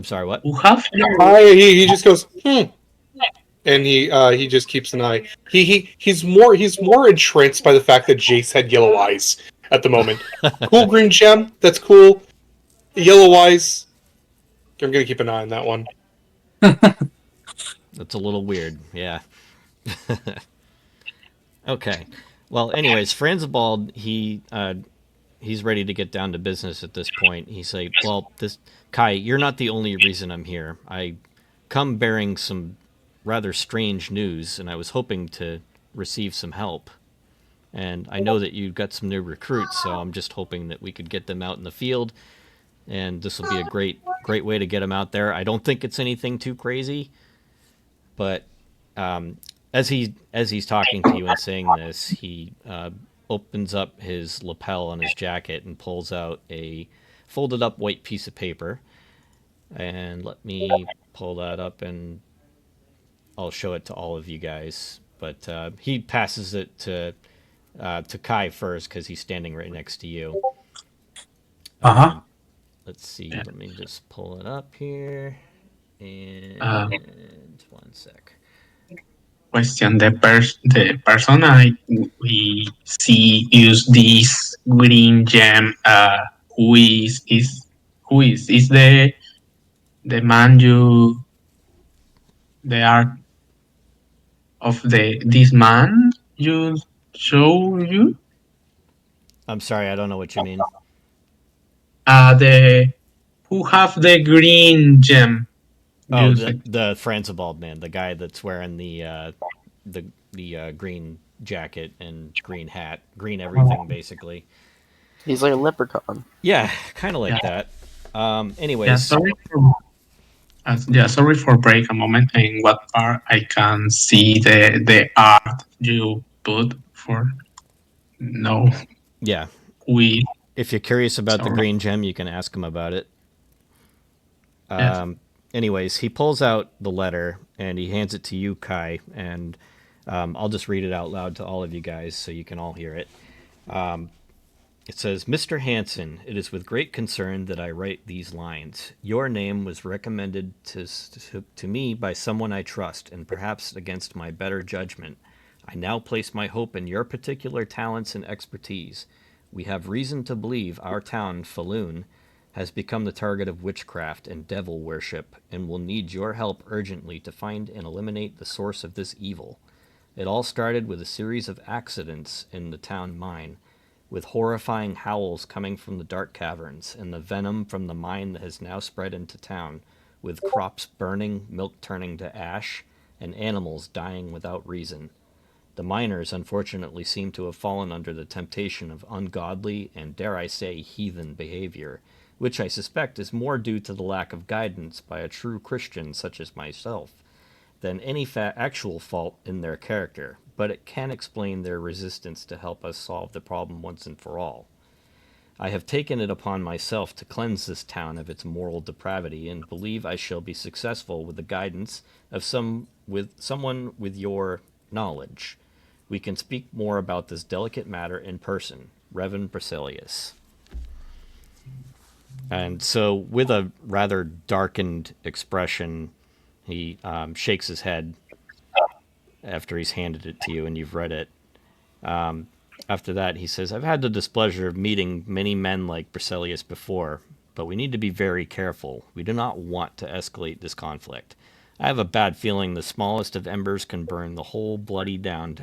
sorry, what? He just goes, and he just keeps an eye. He's more entranced by the fact that Jace had yellow eyes at the moment. Cool green gem, that's cool. Yellow eyes, I'm gonna keep an eye on that one. That's a little weird, yeah. Okay. Well, anyways, Franzibald, he's ready to get down to business at this point. He's like, well, Kai, you're not the only reason I'm here. I come bearing some rather strange news, and I was hoping to receive some help. And I know that you've got some new recruits, so I'm just hoping that we could get them out in the field, and this will be a great way to get them out there. I don't think it's anything too crazy, but as he's talking to you and saying this, he opens up his lapel on his jacket and pulls out a folded up white piece of paper. And let me pull that up and I'll show it to all of you guys. But he passes it to Kai first because he's standing right next to you. Let's see. Let me just pull it up here. And 1 sec. Question: the person we see use this green gem. Who is the man the art of this man you show you? I'm sorry, I don't know what you mean. Who have the green gem? Oh, the Franzibald man, the guy that's wearing the green jacket and green hat, green everything, basically. He's like a leprechaun. Yeah, kind of like that. Anyways. Sorry for break a moment. In what part I can see the art you put for no Yeah. we. If you're curious about the Sorry. green gem, you can ask him about it. Yes. Anyways, he pulls out the letter and he hands it to you, Kai, and I'll just read it out loud to all of you guys so you can all hear it. It says, Mr. Hansen, it is with great concern that I write these lines. Your name was recommended to me by someone I trust, and perhaps against my better judgment. I now place my hope in your particular talents and expertise. We have reason to believe our town, Falun, has become the target of witchcraft and devil worship, and will need your help urgently to find and eliminate the source of this evil. It all started with a series of accidents in the town mine, with horrifying howls coming from the dark caverns, and the venom from the mine that has now spread into town, with crops burning, milk turning to ash, and animals dying without reason. The miners unfortunately seem to have fallen under the temptation of ungodly and, dare I say, heathen behavior, which I suspect is more due to the lack of guidance by a true Christian such as myself than any actual fault in their character, but it can explain their resistance to help us solve the problem once and for all. I have taken it upon myself to cleanse this town of its moral depravity, and believe I shall be successful with the guidance of someone with your knowledge. We can speak more about this delicate matter in person. Reverend Brasilius. And so, with a rather darkened expression, he shakes his head after he's handed it to you and you've read it. After that, he says, I've had the displeasure of meeting many men like Brasilius before, but we need to be very careful. We do not want to escalate this conflict. I have a bad feeling the smallest of embers can burn the whole bloody town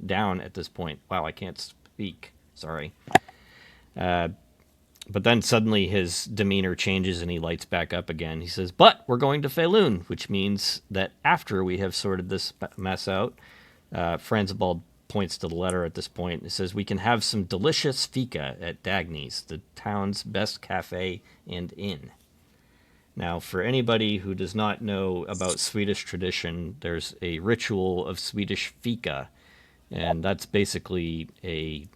down at this point. Wow, I can't speak. Sorry. But then suddenly his demeanor changes and he lights back up again. He says, but we're going to Falun, which means that after we have sorted this mess out, Franzibald points to the letter at this point. It says, we can have some delicious fika at Dagny's, the town's best cafe and inn. Now, for anybody who does not know about Swedish tradition, there's a ritual of Swedish fika, and that's basically a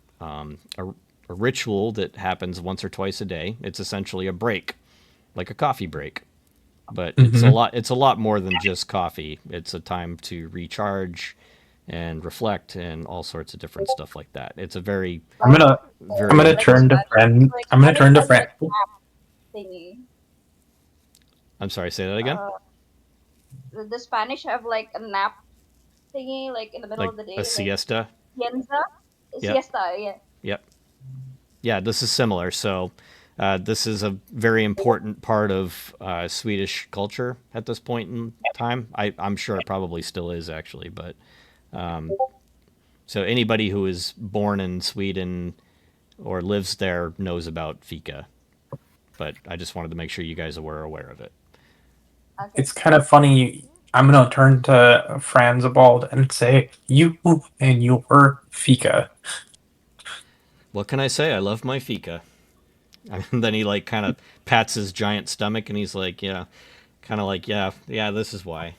ritual that happens once or twice a day. It's essentially a break, like a coffee break, but it's a lot more than just coffee. It's a time to recharge and reflect and all sorts of different stuff like that. It's a very I'm gonna Like turn to Spanish, friend. like I'm gonna turn to Spanish friend. has, like, thingy. I'm sorry, say that again. The Spanish have like a nap thingy, like in the middle Like of the day, a like siesta. siesta, Yep. siesta, yeah. Yep. Yeah, this is similar. So this is a very important part of Swedish culture at this point in time. I'm sure it probably still is, actually. But so anybody who is born in Sweden or lives there knows about fika. But I just wanted to make sure you guys were aware of it. Okay. It's kind of funny. I'm gonna turn to Franzibald and say, you and your fika. What can I say? I love my fika. And then he like kind of pats his giant stomach and he's like, yeah, kind of like, yeah, this is why.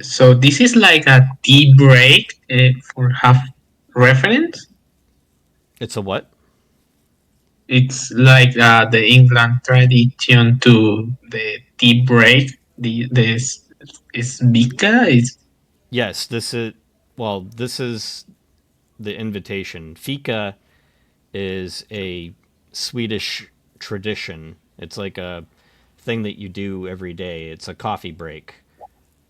So this is like a tea break for half reference. It's a what? It's like the England tradition to the tea break. This is Vika. Is Yes, this is the invitation. Fika is a Swedish tradition. It's like a thing that you do every day. It's a coffee break.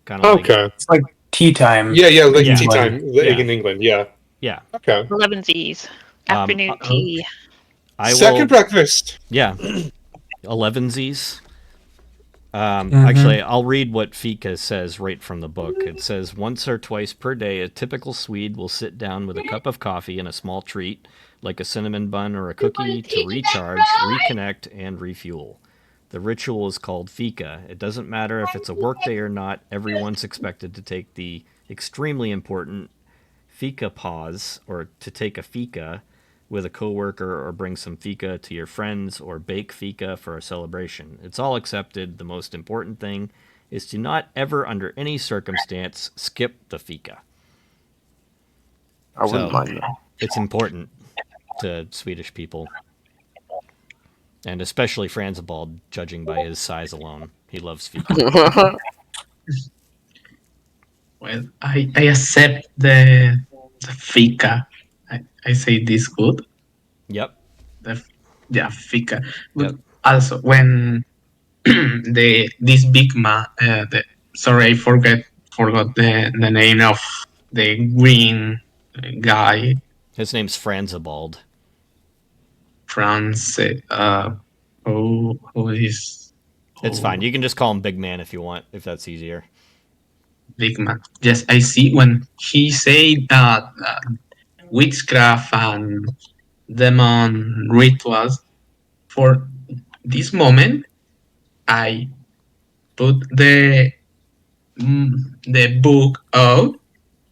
Kind of Okay. It's like tea time. Yeah, like Yeah. tea time Yeah. in England. Yeah. Yeah. Okay. Elevensies. Afternoon tea. I Second will. breakfast. Yeah. 11sies. Actually, I'll read what Fika says right from the book. It says, once or twice per day, a typical Swede will sit down with a cup of coffee and a small treat, like a cinnamon bun or a cookie, to recharge, reconnect, and refuel. The ritual is called Fika. It doesn't matter if it's a workday or not, everyone's expected to take the extremely important Fika pause, or to take a Fika with a coworker, or bring some fika to your friends, or bake fika for a celebration. It's all accepted. The most important thing is to not ever, under any circumstance, skip the fika. I wouldn't So- mind that. It's important to Swedish people. And especially Franzibald, judging by his size alone. He loves fika. Well, I accept the fika. I say this good. Yep. Yeah, fika. But Yep. also when this big man, sorry, I forgot the name of the green guy, His name's Franzibald. France. Who is? It's fine. You can just call him Big Man if you want, if that's easier. Big man. Yes, I see. When he said that witchcraft and demon rituals, for this moment, I put the book out,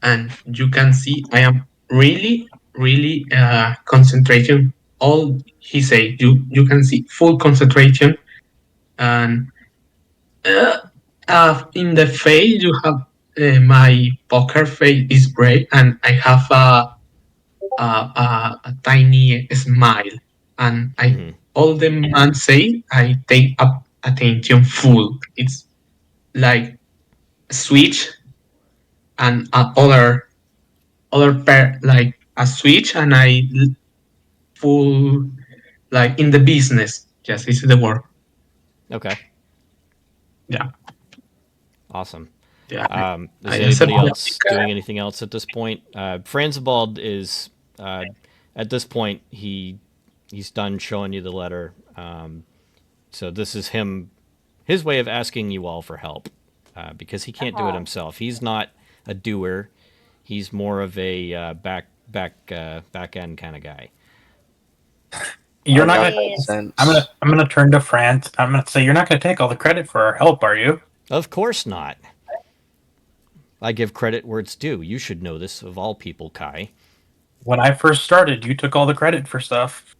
and you can see I am really concentration. All he said, you can see full concentration, and in the face you have my poker face is gray, and I have a tiny smile, and I all the man say I take up attention full. It's like switch and other pair like a switch, and full like in the business. Yes, this is the word. Okay. Yeah. Awesome. Yeah. Is I anybody accept else doing anything else at this point? Franzibald is, at this point, he's done showing you the letter. So this is his way of asking you all for help, because he can't do it himself. He's not a doer. He's more of a back end kind of guy. You're not that gonna. makes sense. I'm gonna turn to France. I'm gonna say you're not gonna take all the credit for our help, are you? Of course not. I give credit where it's due. You should know this of all people, Kai. When I first started, you took all the credit for stuff.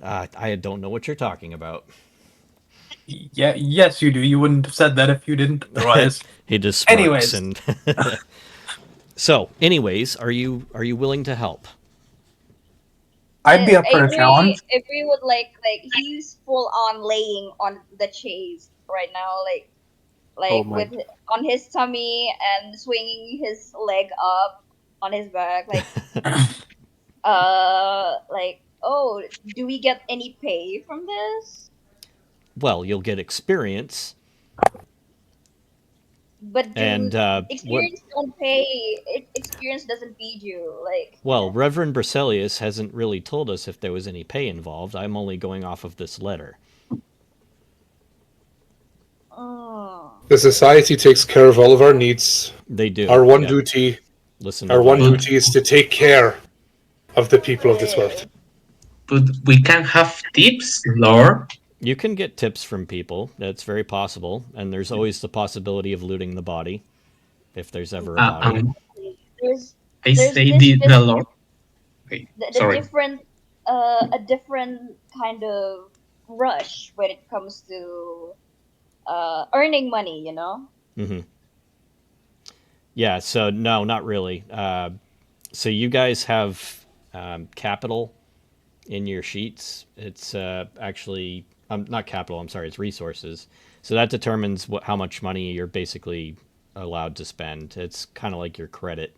I don't know what you're talking about. Yeah, yes, you do. You wouldn't have said that if you didn't otherwise. He just smirks. Anyways. And so, anyways, are you willing to help? I'd be up for a challenge. If we would like he's full on laying on the chase right now, Oh my- with on his tummy and swinging his leg up on his back, oh, do we get any pay from this? Well, you'll get experience. But And experience don't pay. Experience doesn't feed you. Well, Reverend Berzelius hasn't really told us if there was any pay involved. I'm only going off of this letter. The society takes care of all of our needs. They do. Our one yeah. duty, Listen. our to one Ryan. duty is to take care of the people of this world. But we can have tips, Lord. You can get tips from people. That's very possible, and there's always the possibility of looting the body, if there's ever a body. There's I There's say this- the Lord. Okay, the sorry. different a different kind of rush when it comes to earning money, you know. Mm-hmm. Yeah. So no, not really. So you guys have capital in your sheets. It's actually not capital. I'm sorry. It's resources. So that determines how much money you're basically allowed to spend. It's kind of like your credit.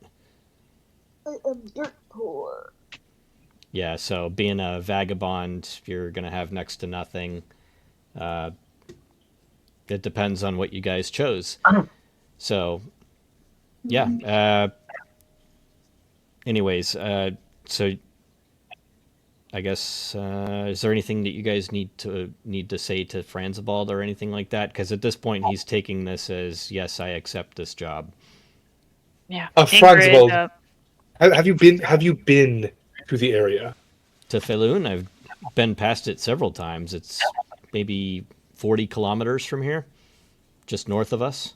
I am dirt poor. Yeah, so being a vagabond, you're going to have next to nothing. It depends on what you guys chose. So, yeah. Anyways, so I guess, is there anything that you guys need to say to Franzibald or anything like that? Because at this point, he's taking this as, yes, I accept this job. Yeah. Franzibald. Ingrid, Have you been to the area? To Felun, I've been past it several times. It's maybe 40 kilometers from here, just north of us.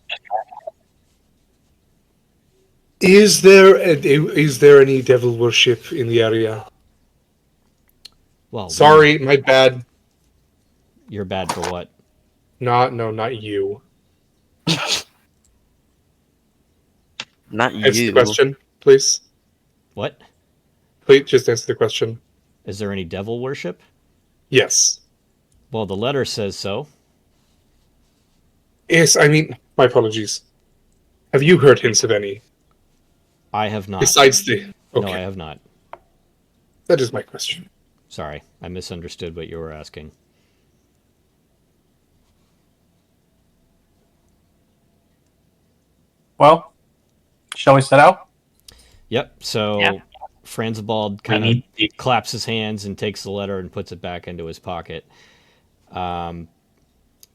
Is there any devil worship in the area? Well, Sorry, my bad. You're bad for what? Not you. Not Answer the you. question, please. What? Please just answer the question. Is there any devil worship? Yes. Well, the letter says so. Yes, I mean, my apologies. Have you heard hints of any? I have not. Besides the... No, I Okay, have not. that is my question. Sorry, I misunderstood what you were asking. Well, shall we set out? Yep, so Yeah. Franzibald We kind of need the claps his hands and takes the letter and puts it back into his pocket.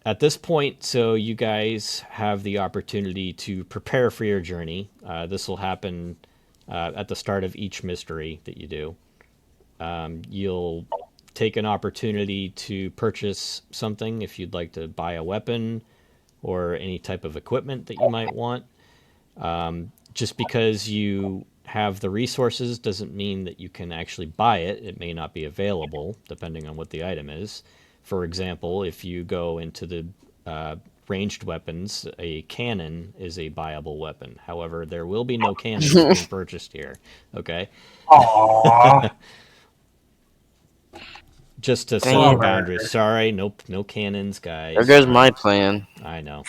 At this point, so you guys have the opportunity to prepare for your journey. This will happen at the start of each mystery that you do. You'll take an opportunity to purchase something if you'd like to buy a weapon or any type of equipment that you might want. Just because you have the resources doesn't mean that you can actually buy it. It may not be available depending on what the item is. For example, if you go into the ranged weapons, a cannon is a buyable weapon. However, there will be no cannons being purchased here. Okay, Aww. just to set the Dang. boundaries. Sorry, nope, no cannons, guys. There goes Sorry. my plan. I know.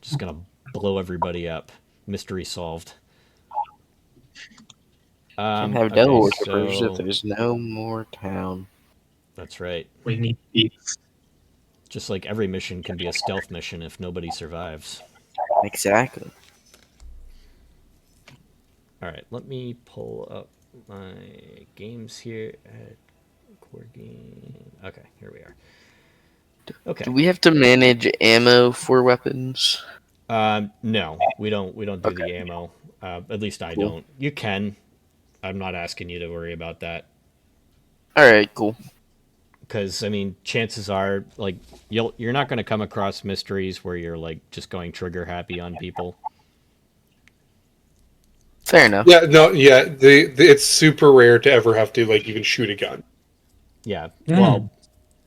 Just gonna blow everybody up. Mystery solved. Can't have Okay, devil worshippers if so there's no more town. that's right. we need thieves. Just like every mission can be a stealth mission if nobody survives. Exactly. All right, let me pull up my games here at Core Game. Okay, here we are. Okay. Do we have to manage ammo for weapons? No, we don't. We don't do the ammo. At least I Cool. don't. You can. I'm not asking you to worry about that. All right, cool. Because I mean, chances are, like, you're not going to come across mysteries where you're like just going trigger happy on people. Fair enough. Yeah, no, yeah. It's super rare to ever have to like even shoot a gun. Yeah. Mm. Well,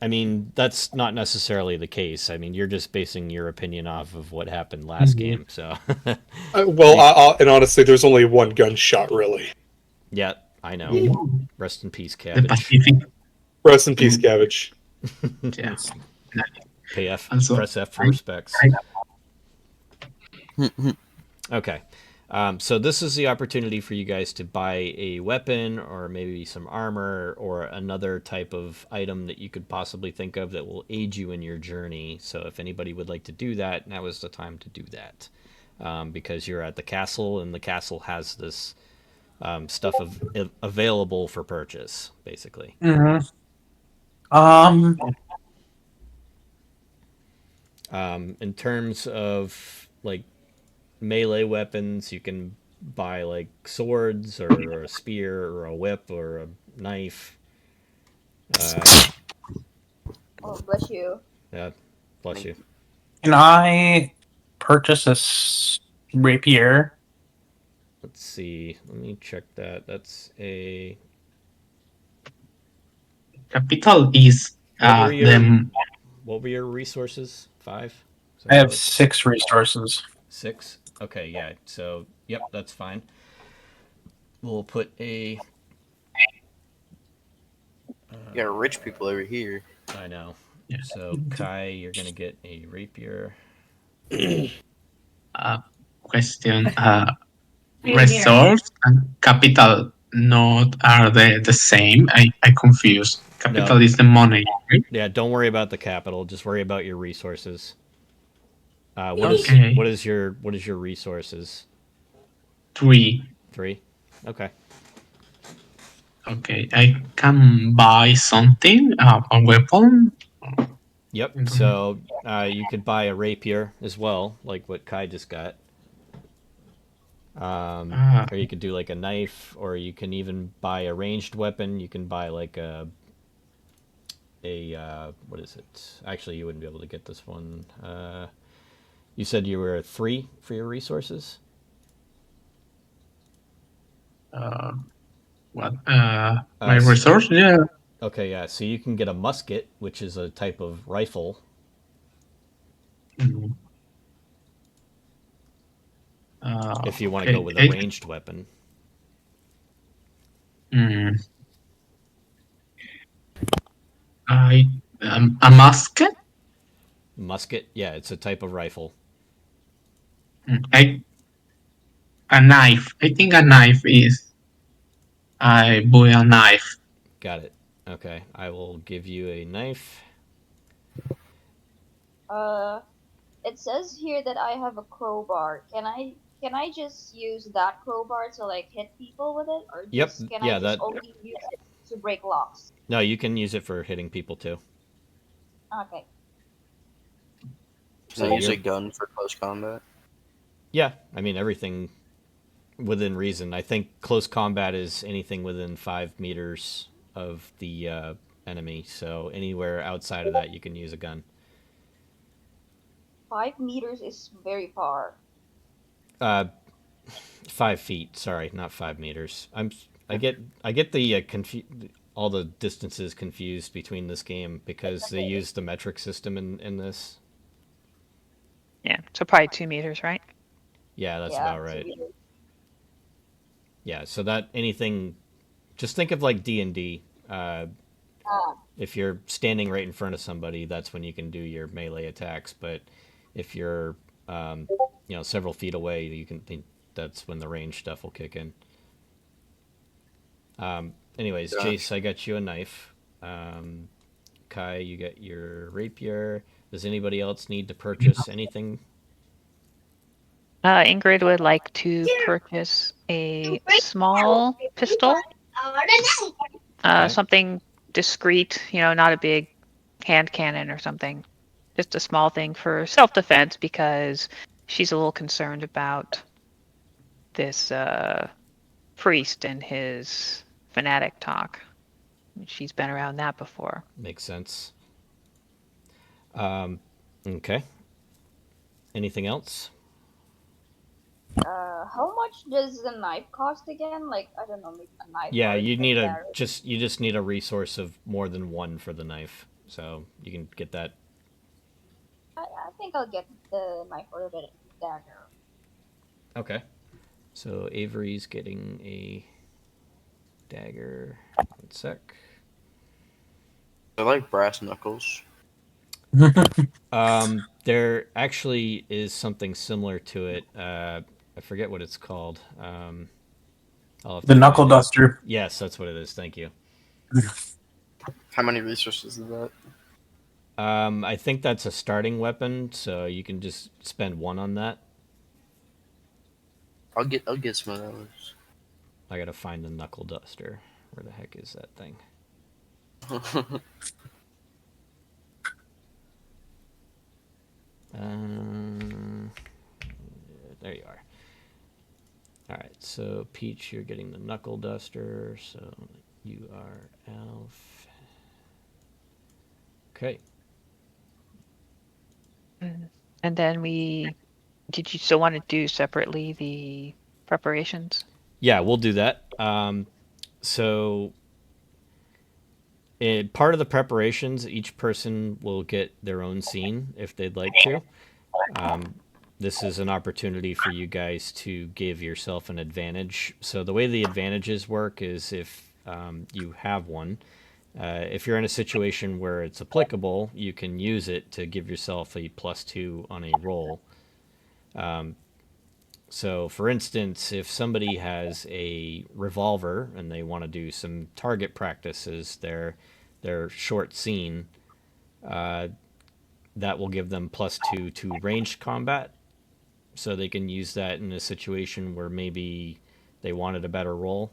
I mean, that's not necessarily the case. I mean, you're just basing your opinion off of what happened last game. So, And honestly, there's only one gunshot really. yeah, I know. Rest in peace, The Cabbage. Pacific. Rest in peace, Cabbage. Yes. Pay F. Also, Press F for I- respects. Hmm. Okay. So this is the opportunity for you guys to buy a weapon or maybe some armor or another type of item that you could possibly think of that will aid you in your journey. So if anybody would like to do that, now is the time to do that. Because you're at the castle and the castle has this stuff available for purchase, basically. Mm-hmm. In terms of like melee weapons, you can buy like swords or a spear or a whip or a knife. Oh, bless you. Yeah, bless you. Can I purchase a rapier? Let's see. Let me check that. That's a. Capital is What were your the What were your resources? 5. Is I that have right? 6 resources. 6. Okay, yeah. So yep, that's fine. We'll put a. You got rich people over here. I know. Yeah. So Kai, you're gonna get a rapier. question. Resource and capital not are the same. I confuse. Capital No. is the money. Right? Yeah, don't worry about the capital. Just worry about your resources. What is Okay. what is your resources? 3. 3. Okay. Okay, I can buy something, a weapon. Yep. So you could buy a rapier as well, like what Kai just got. Or you could do like a knife, or you can even buy a ranged weapon. You can buy like a what is it? Actually, you wouldn't be able to get this one. You said you were 3 for your resources. What? My s- resource? Yeah. Okay, yeah. So you can get a musket, which is a type of rifle. If you want to go with a ranged weapon. A musket? Musket? Yeah, it's a type of rifle. A knife. I think a knife is a boy knife. Got it. Okay, I will give you a knife. It says here that I have a crowbar. Can I just use that crowbar to like hit people with it, or Yep. just can Yeah, I just that. only use it to break locks? No, you can use it for hitting people too. Okay. Can I use a gun for close combat? Yeah, I mean everything within reason. I think close combat is anything within 5 meters of the enemy. So anywhere outside of that, you can use a gun. 5 meters is very far. 5 feet. Sorry, not 5 meters. I get the all the distances confused between this game because they use the metric system in this. Yeah, so probably 2 meters, right? Yeah, that's Yeah, about 2 right. meters. Yeah, so that anything, just think of like D&D. If you're standing right in front of somebody, that's when you can do your melee attacks. But if you're, several feet away, you can think that's when the range stuff will kick in. Anyways, Gotcha. Jace, I got you a knife. Kai, you got your rapier. Does anybody else need to purchase anything? Ingrid would like to purchase a small pistol. Okay. Something discreet, not a big hand cannon or something. Just a small thing for self-defense because she's a little concerned about this priest and his fanatic talk. She's been around that before. Makes sense. Okay. Anything else? How much does the knife cost again? Like, I don't know, maybe a knife Yeah, or you a need dagger? you just need a resource of more than one for the knife. So you can get that. I think I'll get the knife or the dagger. Okay. So Avery's getting a dagger. 1 sec. I like brass knuckles. There actually is something similar to it. I forget what it's called. I'll have The to knuckle find it. duster. Yes, that's what it is. Thank you. How many resources is that? I think that's a starting weapon, so you can just spend 1 on that. I'll get some of those. I gotta find the knuckle duster. Where the heck is that thing? There you are. All right, so Peach, you're getting the knuckle duster. So you are Elf. Okay. And then did you still want to do separately the preparations? Yeah, we'll do that. So part of the preparations, each person will get their own scene if they'd like to. This is an opportunity for you guys to give yourself an advantage. So the way the advantages work is if you have one, if you're in a situation where it's applicable, you can use it to give yourself a +2 on a roll. So, for instance, if somebody has a revolver and they want to do some target practices, their short scene, that will give them +2 to ranged combat. So they can use that in a situation where maybe they wanted a better roll.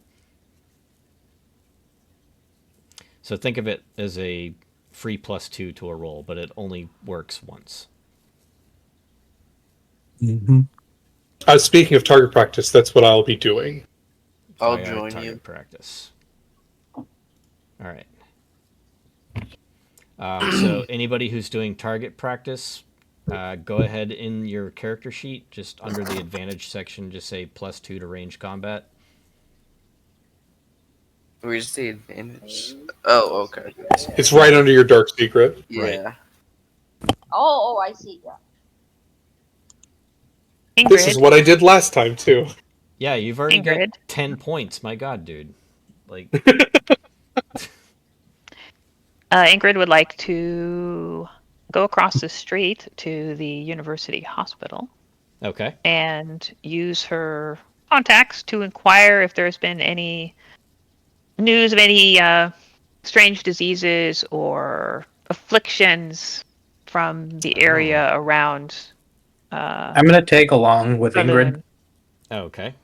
So think of it as a free +2 to a roll, but it only works once. Mm-hmm. Speaking of target practice, that's what I'll be doing. So I'll I got join target you. practice. All right. So anybody who's doing target practice, go ahead in your character sheet, just under the advantage section, just say +2 to range combat. Where's the advantage? Oh, okay. It's right under your dark secret. Yeah. Oh, I see. Yeah. This is Ingrid. what I did last time too. Yeah, you've already got Ingrid. 10 points. My God, dude. Like, Ingrid would like to go across the street to the university hospital okay. and use her contacts to inquire if there's been any news of any strange diseases or afflictions from the area around I'm gonna take along with Ingrid. Saloon. Okay.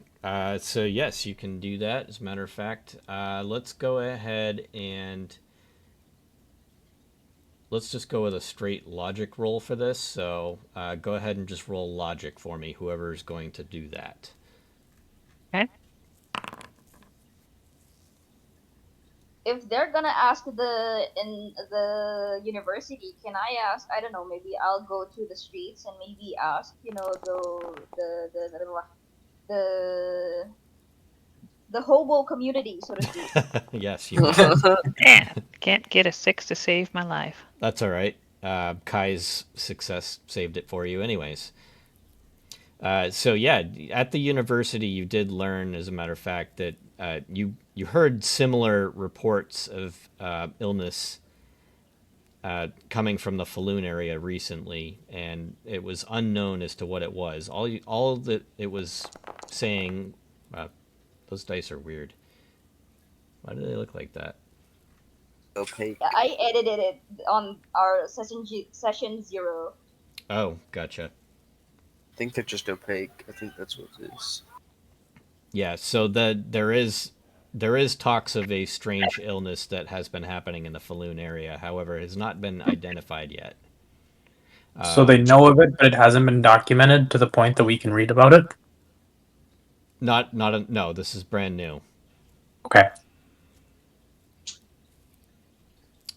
So yes, you can do that. As a matter of fact, let's go ahead and let's just go with a straight logic roll for this. So go ahead and just roll logic for me, whoever's going to do that. Okay. If they're gonna ask in the university, can I ask? I don't know. Maybe I'll go to the streets and maybe ask. The hobo community, so to speak. Yes, you may. Yeah, can't get a 6 to save my life. That's all right. Kai's success saved it for you, anyways. So yeah, at the university, you did learn, as a matter of fact, that you heard similar reports of illness coming from the Falloon area recently, and it was unknown as to what it was. All that it was saying, those dice are weird. Why do they look like that? Opaque. Yeah, I edited it on our session 0. Oh, gotcha. I think they're just opaque. I think that's what it is. Yeah, so there is talks of a strange illness that has been happening in the Falloon area. However, it has not been identified yet. So they know of it, but it hasn't been documented to the point that we can read about it. No, this is brand new. Okay.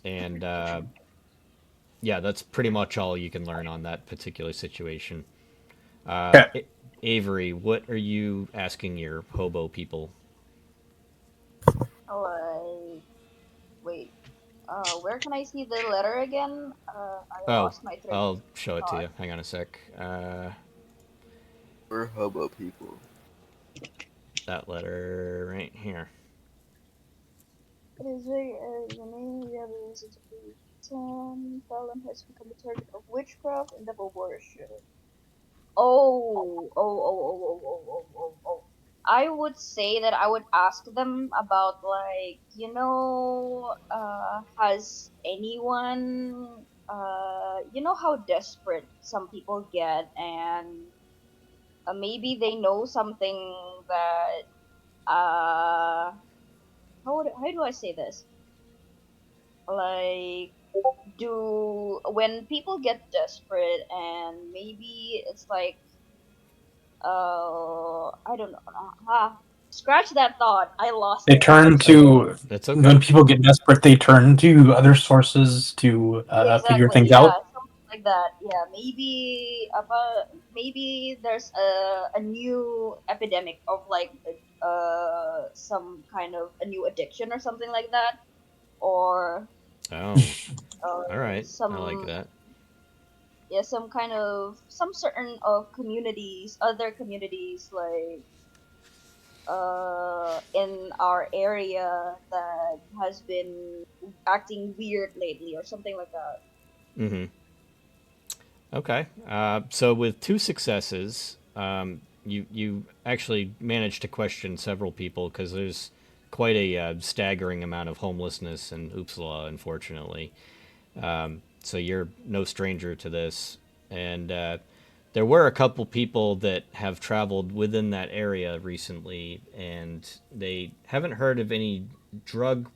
And yeah, that's pretty much all you can learn on that particular situation. Okay. Avery, what are you asking your hobo people? Wait. Where can I see the letter again? I Oh, lost my train. I'll show it to you. Hang on a sec. We're hobo people. That letter right here. It is very the name of the evidence is Fallon has become the target of witchcraft and devil worship. Oh. I would say that I would ask them about has anyone how desperate some people get, and maybe they know something that how do I say this? Like, when people get desperate and maybe it's like I don't know. Scratch that thought. I lost They it. turn to That's okay. when people get desperate. They turn to other sources to figure Exactly. things Yeah, out. something like that. Yeah, maybe there's a new epidemic of some kind of a new addiction or something like that, or Oh, all right. I like some that. some certain of other communities in our area that has been acting weird lately or something like that. Mm-hmm. Okay. So with 2 successes, you actually managed to question several people because there's quite a staggering amount of homelessness in Uppsala, unfortunately. So you're no stranger to this, and there were a couple people that have traveled within that area recently, and they haven't heard of any drug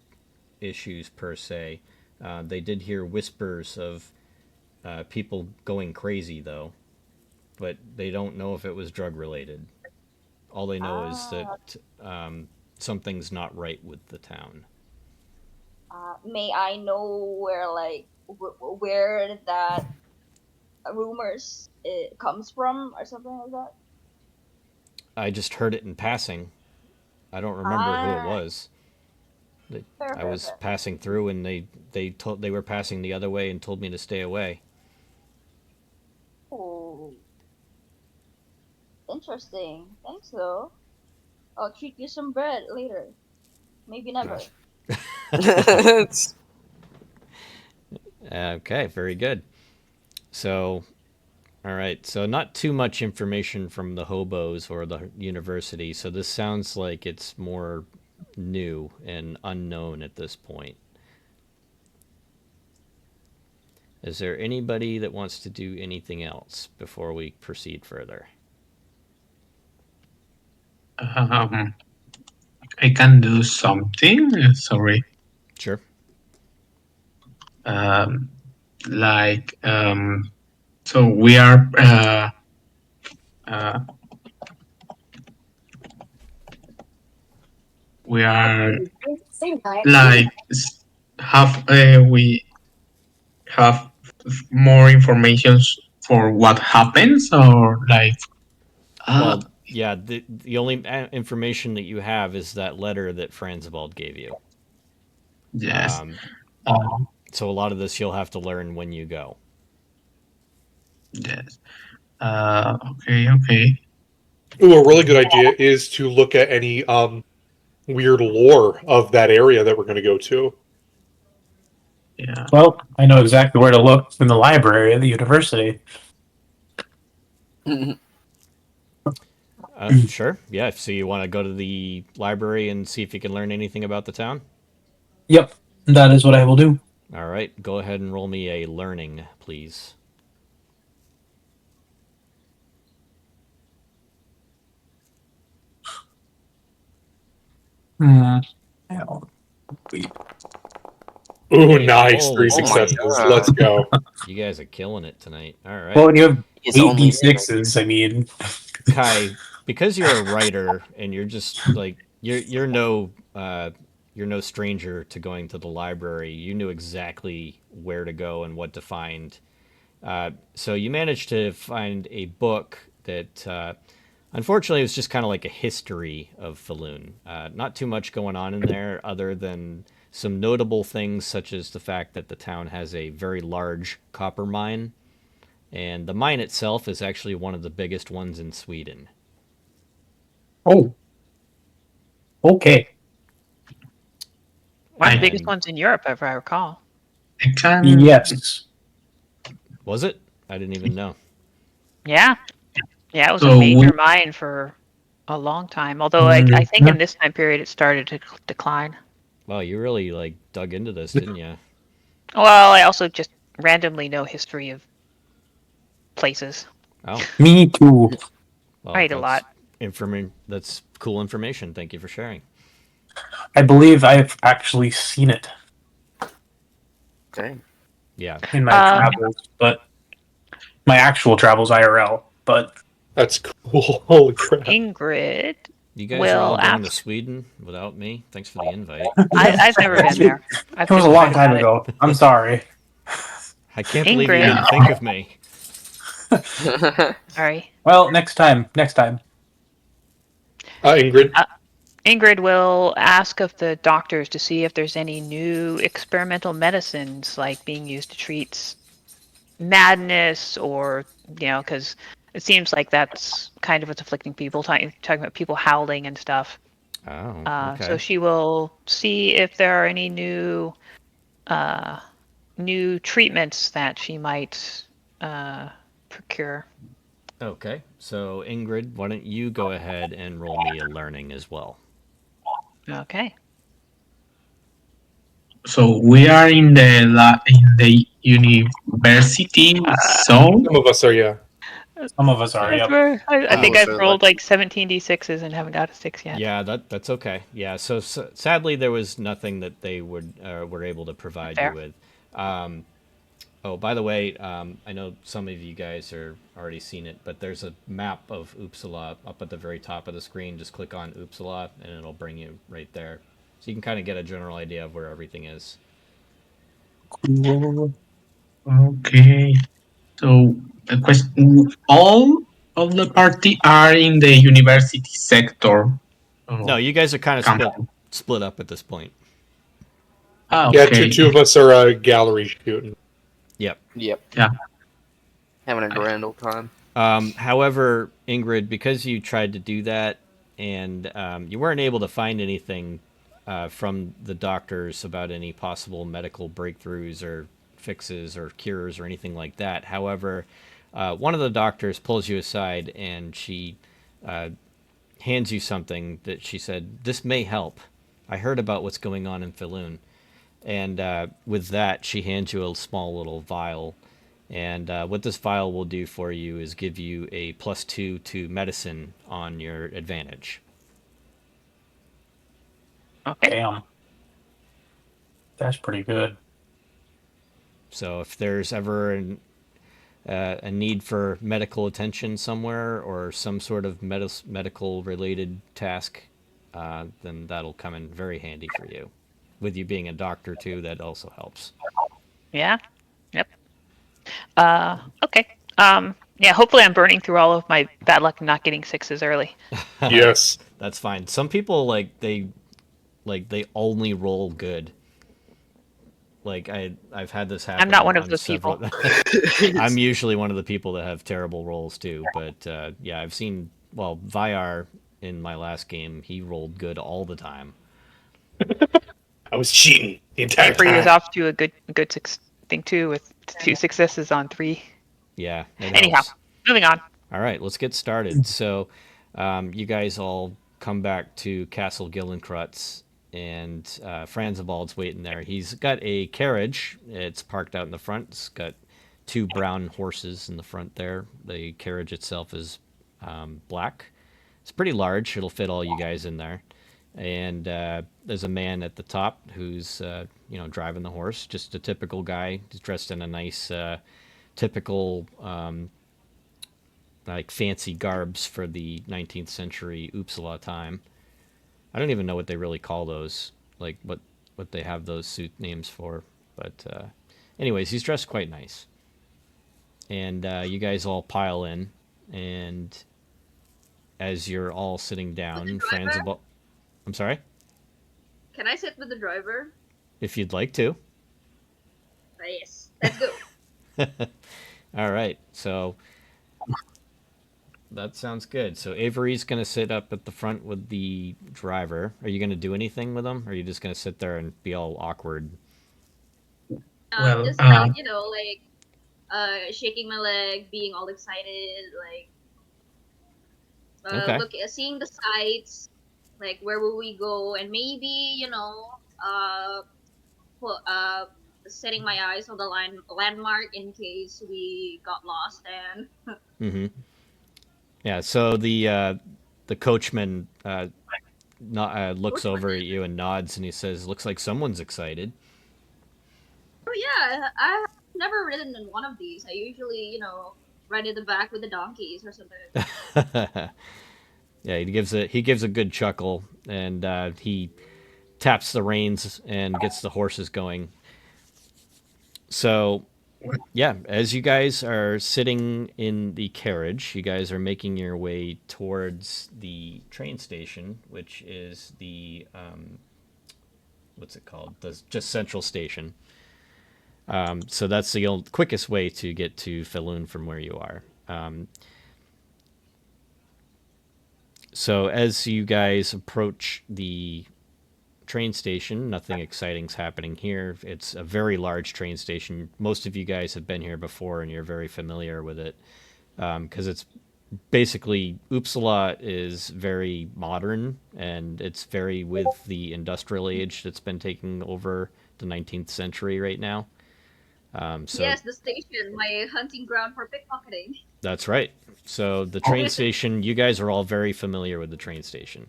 issues per se. They did hear whispers of people going crazy, though, but they don't know if it was drug related. All they know is that Ah, something's not right with the town. may I know where where that rumors it comes from or something like that? I just heard it in passing. I don't remember who it Ah, was. fair, I fair, was fair. passing through, and they were passing the other way and told me to stay away. Oh, Interesting. Thanks, though. I'll treat you some bread later. Maybe never. Okay, very good. So, all right. So, not too much information from the hobos or the university. So, this sounds like it's more new and unknown at this point. Is there anybody that wants to do anything else before we proceed further? I can do something. Sorry. Sure. Um, like so we are uh, we are like have we have more information for what happens, or like Well, yeah, the only information that you have is that letter that Franzibald gave you. yes. So a lot of this you'll have to learn when you go. Yes. Okay. Ooh, a really good idea is to look at any weird lore of that area that we're going to go to. Yeah. Well, I know exactly where to look in the library at the university. Sure. Yeah. So you want to go to the library and see if you can learn anything about the town? Yep, that is what I will do. All right. Go ahead and roll me a learning, please. Hmm. Ooh, nice. Holy 3 successes. God. Let's go. You guys are killing it tonight. All right. Well, when you have It's eight only d6s, I mean, Kai, because you're a writer and you're just like you're no stranger to going to the library. You knew exactly where to go and what to find. So you managed to find a book that, unfortunately, was just kind of like a history of Falun. Not too much going on in there, other than some notable things such as the fact that the town has a very large copper mine, and the mine itself is actually one of the biggest ones in Sweden. oh, okay. One of the And- biggest ones in Europe, if I recall. I can. Yes. Was it? I didn't even know. Yeah. Yeah, it was So a major we- mine for a long time. Although I think in this time period it started to decline. Wow, you really like dug into this, didn't you? Well, I also just randomly know history of places. Oh, Me too. well, I eat a lot. That's cool information. Thank you for sharing. I believe I've actually seen it Okay. Yeah. in my travels, but my actual travels IRL. But That's cool. Holy crap. Ingrid You guys are all will going to ask. Sweden without me. Thanks for the invite. I've never been there. I've it was a just long read time about it. ago. I'm sorry. I can't believe you Ingrid. didn't think of me. Sorry. Well, next time. Ingrid? Ingrid will ask of the doctors to see if there's any new experimental medicines like being used to treat madness, or because it seems like that's kind of what's afflicting people. Talking about people howling and stuff. Oh, okay. So she will see if there are any new treatments that she might procure. Okay. So, Ingrid, why don't you go ahead and roll me a learning as well? Okay. So we are in the university zone. Some of us are, yeah. Some of us are. That's Yep. where I think Almost I've are rolled like 17 d6s and haven't got a 6 yet. Yeah, that's okay. Yeah, so sadly there was nothing that they were able to provide Fair. you with. Oh, by the way, I know some of you guys are already seen it, but there's a map of Uppsala up at the very top of the screen. Just click on Uppsala and it'll bring you right there. So you can kind of get a general idea of where everything is. Okay. So the question: all of the party are in the university sector. No, you guys are kind of Campus. split up at this point. Ah, Yeah, okay. two of us are gallery shooting. Yep. Yep. Yeah. Having a grand old time. However, Ingrid, because you tried to do that and you weren't able to find anything from the doctors about any possible medical breakthroughs or fixes or cures or anything like that. However, one of the doctors pulls you aside and she hands you something that she said, "This may help. I heard about what's going on in Falun." And with that, she hands you a small little vial. And what this vial will do for you is give you a +2 to medicine on your advantage. Okay. Damn. That's pretty good. So if there's ever a need for medical attention somewhere or some sort of medical related task, then that'll come in very handy for you. With you being a doctor too, that also helps. Yeah. Yep. Okay. Yeah. Hopefully, I'm burning through all of my bad luck and not getting 6s early. Yes. That's fine. Some people they only roll good. Like I've had this happen. I'm not one of on those several... people. I'm usually one of the people that have terrible rolls too. But yeah, I've seen Vyar in my last game. He rolled good all the time. I was cheating the entire Free was time. off to a good thing too with 2 successes on 3. Yeah. Anyhow, Helps. moving on. All right, let's get started. So, you guys all come back to Castle Gyllencreutz, and Franzibald's waiting there. He's got a carriage. It's parked out in the front. It's got 2 brown horses in the front there. The carriage itself is black. It's pretty large. It'll fit all you guys in there. And there's a man at the top who's driving the horse. Just a typical guy. He's dressed in a nice, typical. Like fancy garbs for the 19th century Uppsala time. I don't even know what they really call those, like what they have those suit names for. But anyways, he's dressed quite nice. And you guys all pile in, and as you're all sitting down, Franzibald... I'm sorry? Can I sit with the driver? If you'd like to. Yes, let's go. All right, so... That sounds good. So Avery's going to sit up at the front with the driver. Are you going to do anything with him? Or are you just going to sit there and be all awkward? Well, just shaking my leg, being all excited, Okay. seeing the sights, like where will we go, and maybe setting my eyes on the landmark in case we got lost and. Mm-hmm. Yeah, so the coachman looks over at you and nods, and he says, "Looks like someone's excited." Oh yeah, I've never ridden in one of these. I usually, ride in the back with the donkeys or something. Yeah, he gives a good chuckle, and he taps the reins and gets the horses going. So, yeah, as you guys are sitting in the carriage, you guys are making your way towards the train station, which is the what's it called? Just Central Station. So that's the quickest way to get to Falun from where you are. So as you guys approach the train station, nothing exciting's happening here. It's a very large train station. Most of you guys have been here before and you're very familiar with it, because it's basically, Uppsala is very modern and it's very with the industrial age that's been taking over the 19th century right now. Yes, the station, my hunting ground for pickpocketing. That's right. So the train station, you guys are all very familiar with the train station.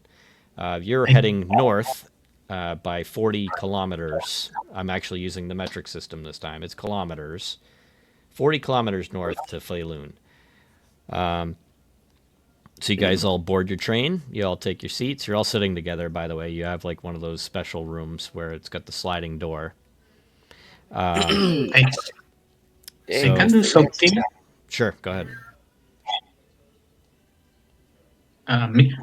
You're heading north by 40 kilometers. I'm actually using the metric system this time. It's kilometers. 40 kilometers north to Falun. So you guys all board your train. You all take your seats. You're all sitting together, by the way. You have like one of those special rooms where it's got the sliding door. I can do something. Sure, go ahead.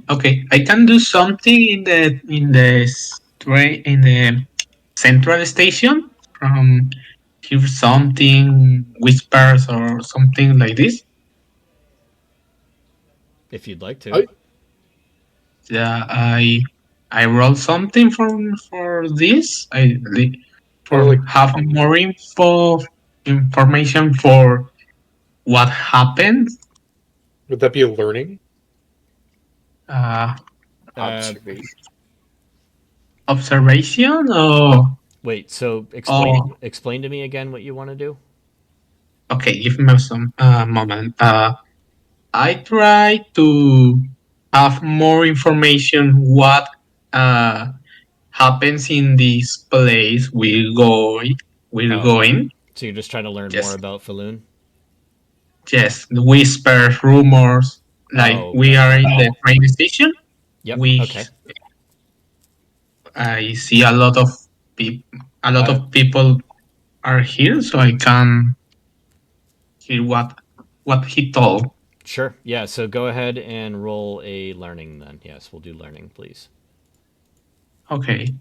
Okay, I can do something in the central station. Hear something, whispers or something like this. if you'd like to. I- Yeah, I rolled something for this. Oh, For like have more information for what happened. would that be a learning Uh, Uh, Observation. Observation or wait. So oh, explain to me again what you want to do. okay. Give me some moment. I try to have more information what uh happens in this place we're Oh, okay. going. So you're just trying to learn more Yes, about Falloon. yes, the whispers, rumors. Like Oh, we are gotcha. in the train station. Yep. We Okay. I see a lot Uh, of people are here, so I can hear what he told. sure. Yeah. So go ahead and roll a learning then. Yes, we'll do learning, please. Okay.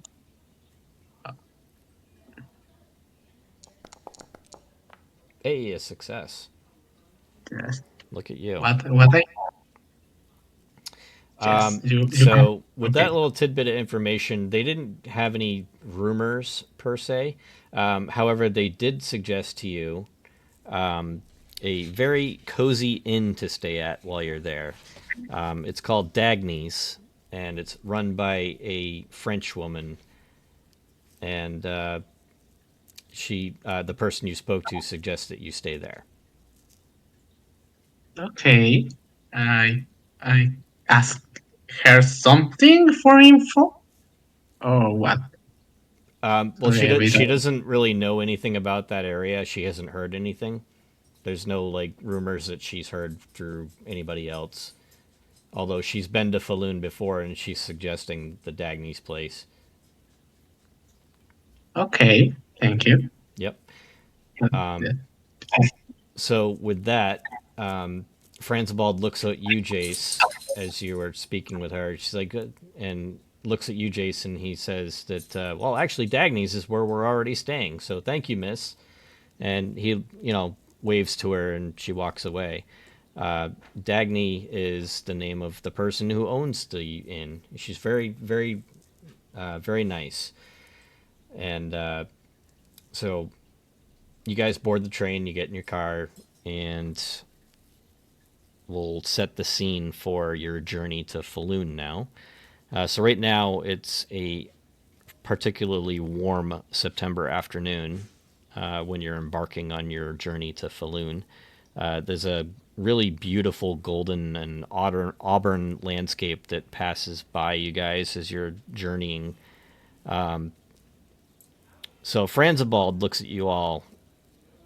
Hey, a success. Yes. Look at you. What I yes, you can. So with that Okay. little tidbit of information, they didn't have any rumors per se. However, they did suggest to you a very cozy inn to stay at while you're there. It's called Dagny's, and it's run by a French woman. And the person you spoke to, suggests that you stay there. Okay. I asked her something for info or what? Well, Sorry, a bit. she doesn't really know anything about that area. She hasn't heard anything. There's no like rumors that she's heard through anybody else. Although she's been to Falloon before, and she's suggesting the Dagny's place. Okay. Thank you. Yep. Yeah. So with that, Franzibald looks at you, Jace, as you were speaking with her. She's like, and looks at you, Jace, and he says that, well, actually, Dagny's is where we're already staying. So thank you, miss. And he, waves to her, and she walks away. Dagny is the name of the person who owns the inn. She's very, very, very nice. And so you guys board the train, you get in your car, and we'll set the scene for your journey to Falloon now. So right now it's a particularly warm September afternoon when you're embarking on your journey to Falloon. There's a really beautiful golden and auburn landscape that passes by you guys as you're journeying. So Franzibald looks at you all,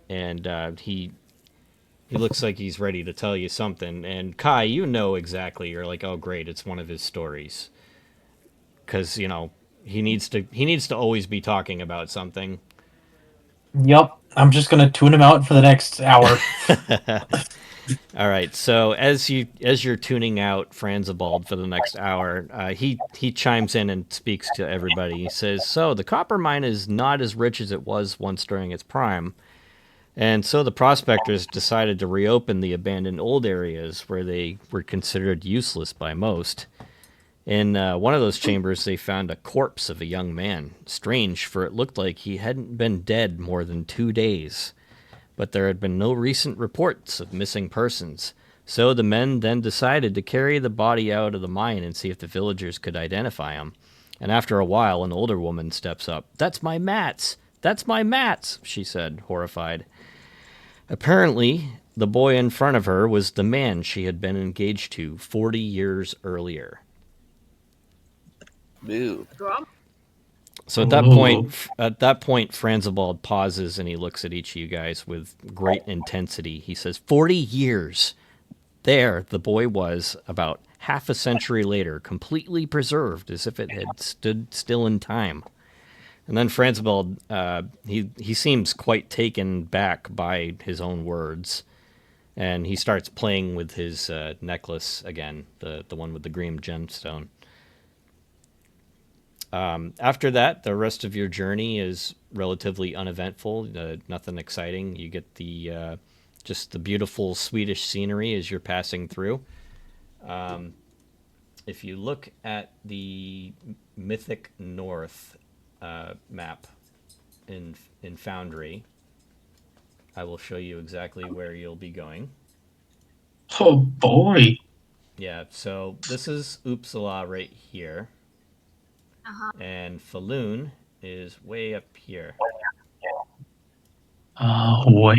and he looks like he's ready to tell you something. And Kai, you know exactly. You're like, oh great, it's one of his stories, because he needs to always be talking about something. Yep. I'm just gonna tune him out for the next hour. All right. So as you're tuning out Franzibald for the next hour, he chimes in and speaks to everybody. He says, "So the copper mine is not as rich as it was once during its prime, and so the prospectors decided to reopen the abandoned old areas where they were considered useless by most. In one of those chambers, they found a corpse of a young man. Strange, for it looked like he hadn't been dead more than 2 days. But there had been no recent reports of missing persons. So the men then decided to carry the body out of the mine and see if the villagers could identify him. And after a while, an older woman steps up. "That's my Mats! That's my Mats!" she said, horrified. Apparently, the boy in front of her was the man she had been engaged to 40 years earlier. Boo. So Oh. at that point, Franzibald pauses and he looks at each of you guys with great intensity. He says, 40 years. There, the boy was, about half a century later, completely preserved as if it had stood still in time. And then Franzibald, he seems quite taken back by his own words. And he starts playing with his necklace again, the one with the green gemstone. After that, the rest of your journey is relatively uneventful, nothing exciting. You get the just the beautiful Swedish scenery as you're passing through. If you look at the Mythic North map in Foundry, I will show you exactly where you'll be going. Oh boy. Yeah, so this is Uppsala right here, and Falun is way up here. Oh boy.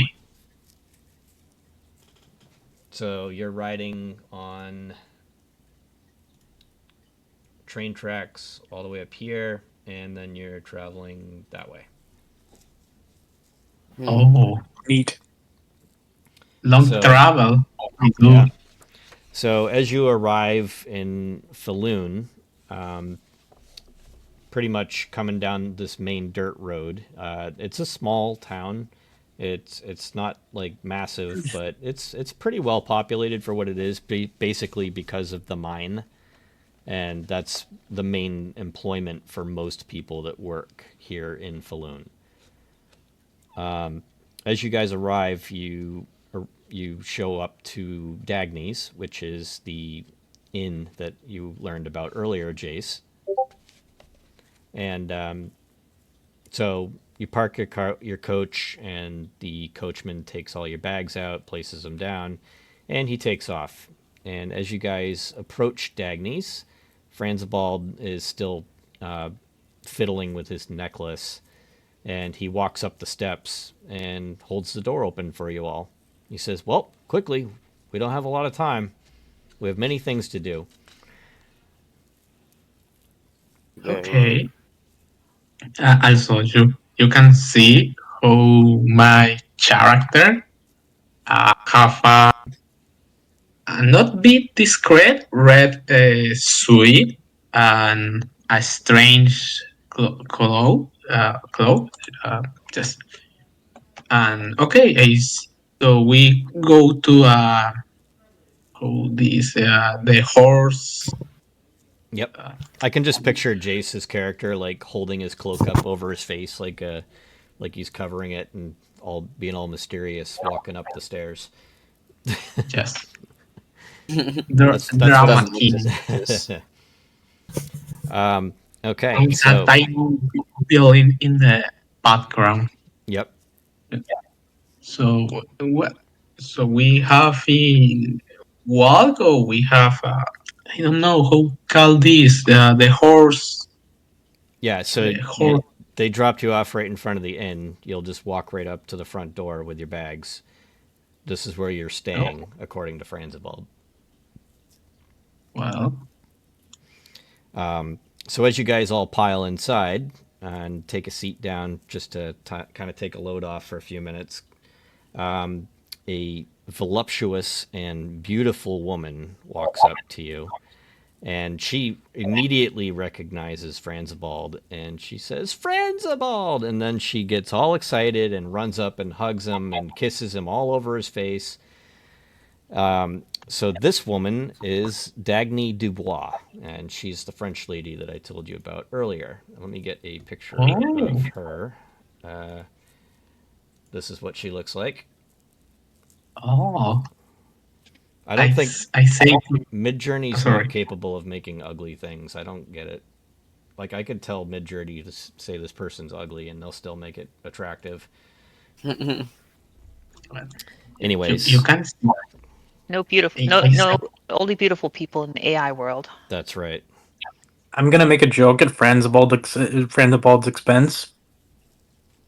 So you're riding on train tracks all the way up here, and then you're traveling that way. Oh, Neat. long So- travel. Yeah. So as you arrive in Falun, pretty much coming down this main dirt road, it's a small town. It's not like massive, but it's pretty well populated for what it is. Basically because of the mine, and that's the main employment for most people that work here in Falun. As you guys arrive, you show up to Dagny's, which is the inn that you learned about earlier, Jace. And so you park your coach, and the coachman takes all your bags out, places them down, and he takes off. And as you guys approach Dagny's, Franzibald is still fiddling with his necklace, and he walks up the steps and holds the door open for you all. He says, "Well, quickly, we don't have a lot of time. We have many things to do." Okay. Also, you can see how my character have a not be discreet red suit and a strange cloak. Just and okay, so we go to the horse. Yep. I can just picture Jace's character like holding his cloak up over his face like he's covering it and being all mysterious walking up the stairs. Yes. That's Drama what- king. Okay. And So a tiny bill in the background. yep. So what? So we have in walk, or we have I don't know how call this the horse. Yeah, so The horse. they dropped you off right in front of the inn. You'll just walk right up to the front door with your bags. This is where you're staying, according to Franzibald. Well, So as you guys all pile inside and take a seat down just to kind of take a load off for a few minutes, a voluptuous and beautiful woman walks up to you, and she immediately recognizes Franzibald, and she says, "Franzibald!" And then she gets all excited and runs up and hugs him and kisses him all over his face. So this woman is Dagny Dubois, and she's the French lady that I told you about earlier. Let me get a picture of her. This is what she looks like. oh, I don't think I say Midjourney's Sorry. not capable of making ugly things. I don't get it. Like, I could tell Midjourney to say this person's ugly, and they'll still make it attractive. Anyways, you can see. No beautiful, only beautiful people in the AI world. that's right. I'm gonna make a joke at Franzibald's expense.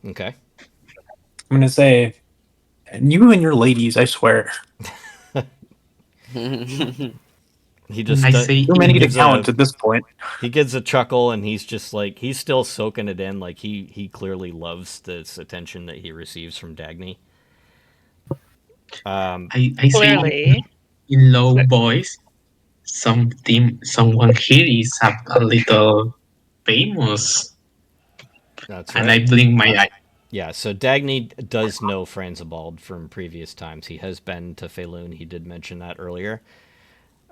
Okay. I'm gonna say, "And you and your ladies, I swear, He just I say too many to gives count a- at this point." he gives a chuckle, and he's just like, he's still soaking it in. Like, he clearly loves this attention that he receives from Dagny. I say Clearly, in low voice. Someone here is a little famous, That's and right. I blink my eye. Yeah, so Dagny does know Franzibald from previous times. He has been to Falun. He did mention that earlier.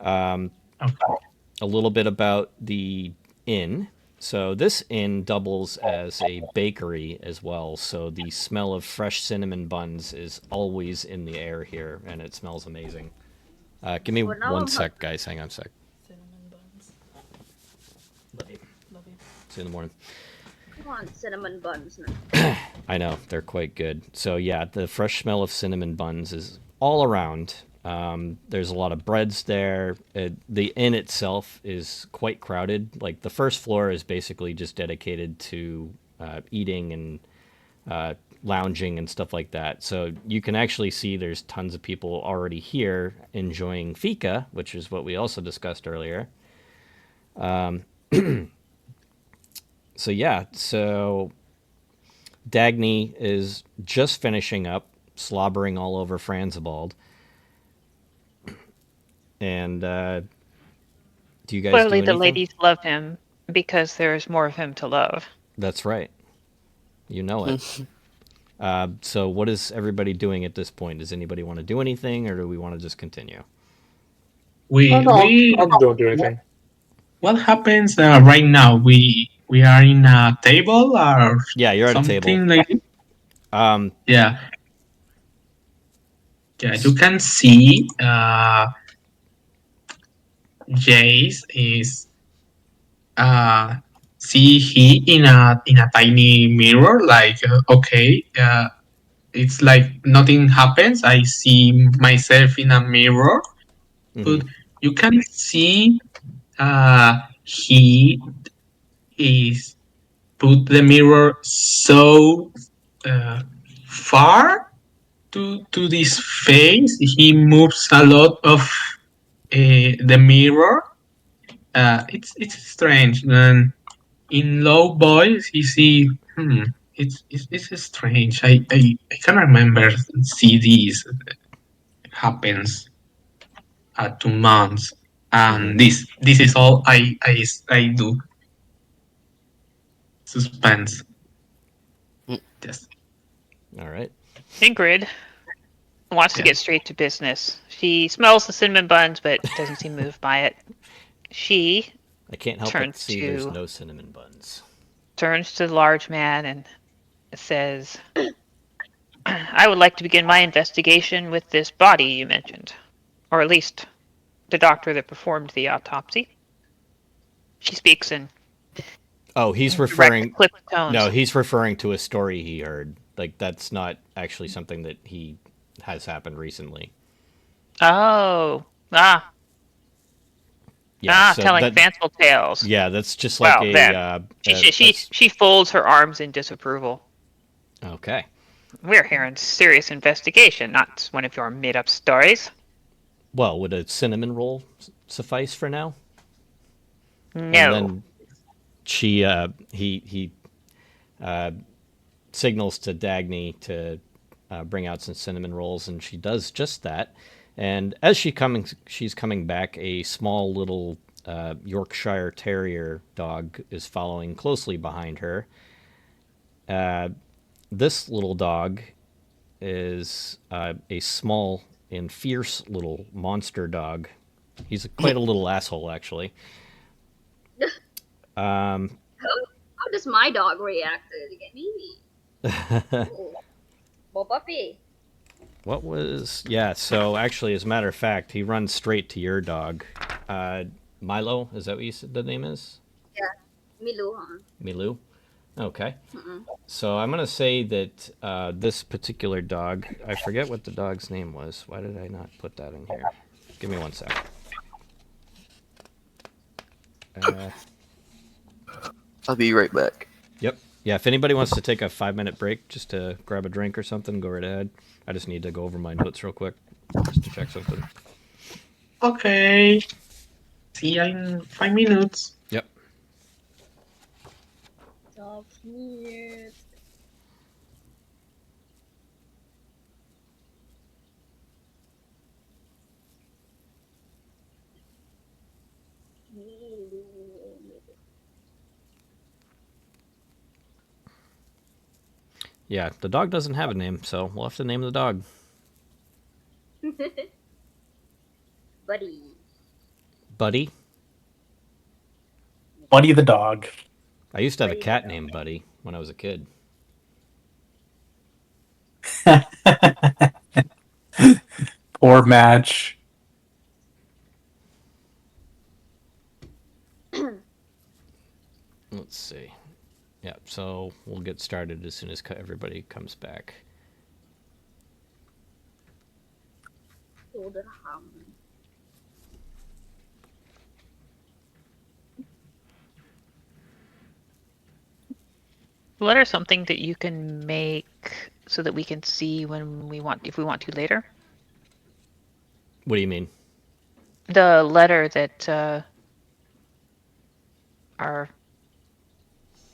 Okay. A little bit about the inn. So this inn doubles as a bakery as well. So the smell of fresh cinnamon buns is always in the air here, and it smells amazing. Give me Well, now one I'm sec, guys. Hang on a sec. Cinnamon buns. Love you. Love you. See you in the morning. I want cinnamon buns now. I know, they're quite good. So yeah, the fresh smell of cinnamon buns is all around. There's a lot of breads there. The inn itself is quite crowded. Like the first floor is basically just dedicated to eating and lounging and stuff like that. So you can actually see there's tons of people already here enjoying fika, which is what we also discussed earlier. So yeah, so Dagny is just finishing up, slobbering all over Franzibald. And do you guys do Clearly, the anything? ladies love him because there's more of him to love. That's right. You know it. So what is everybody doing at this point? Does anybody want to do anything, or do we want to just continue? We No, we don't do anything. what happens right now? We are in a table or Yeah, you're at a table. something like this? Um, Yeah. Yeah, you can see Jace is see he in a tiny mirror, like okay, it's like nothing happens. I see myself in a mirror, but you can see he is put the mirror so far to this face. He moves a lot of the mirror. It's strange. And in low voice, you see, it's strange. I can remember see these happens 2 months, and this is all I do. Suspense. Just all right. Ingrid wants to Yeah. get straight to business. She smells the cinnamon buns, but doesn't seem moved by it. She I can't help but turns see there's to no cinnamon buns. turns to the large man and says, "I would like to begin my investigation with this body you mentioned, or at least the doctor that performed the autopsy." She speaks in Oh, he's direct, referring. clipped tones. No, he's referring to a story he heard. Like that's not actually something that he has happened recently. Oh, So telling that, fanciful tales. yeah, that's just like Well, a. then she folds her arms in disapproval. Okay. We're here in serious investigation, not one of your made-up stories. Well, would a cinnamon roll suffice for now? No. And then he signals to Dagny to bring out some cinnamon rolls, and she does just that. And as she's coming back, a small little Yorkshire Terrier dog is following closely behind her. This little dog is a small and fierce little monster dog. He's quite a little asshole, actually. How does my dog react to get me? Well, puppy. What was... Yeah, so actually, as a matter of fact, he runs straight to your dog. Milo, is that what you said the name is? Yeah, Milu, huh? Milu? Okay. So I'm going to say that this particular dog... I forget what the dog's name was. Why did I not put that in here? Give me one sec. I'll be right back. Yep. Yeah, if anybody wants to take a 5-minute break just to grab a drink or something, go right ahead. I just need to go over my notes real quick just to check something. Okay. See you in 5 minutes. Yep. So cute. Yeah, the dog doesn't have a name, so we'll have to name the dog. Buddy. Buddy? Buddy the dog. I used to have a cat named Buddy when I was a kid. Poor Match. let's see. Yeah, so we'll get started as soon as everybody comes back. What are something that you can make so that we can see when we want, if we want to later? What do you mean? The letter that our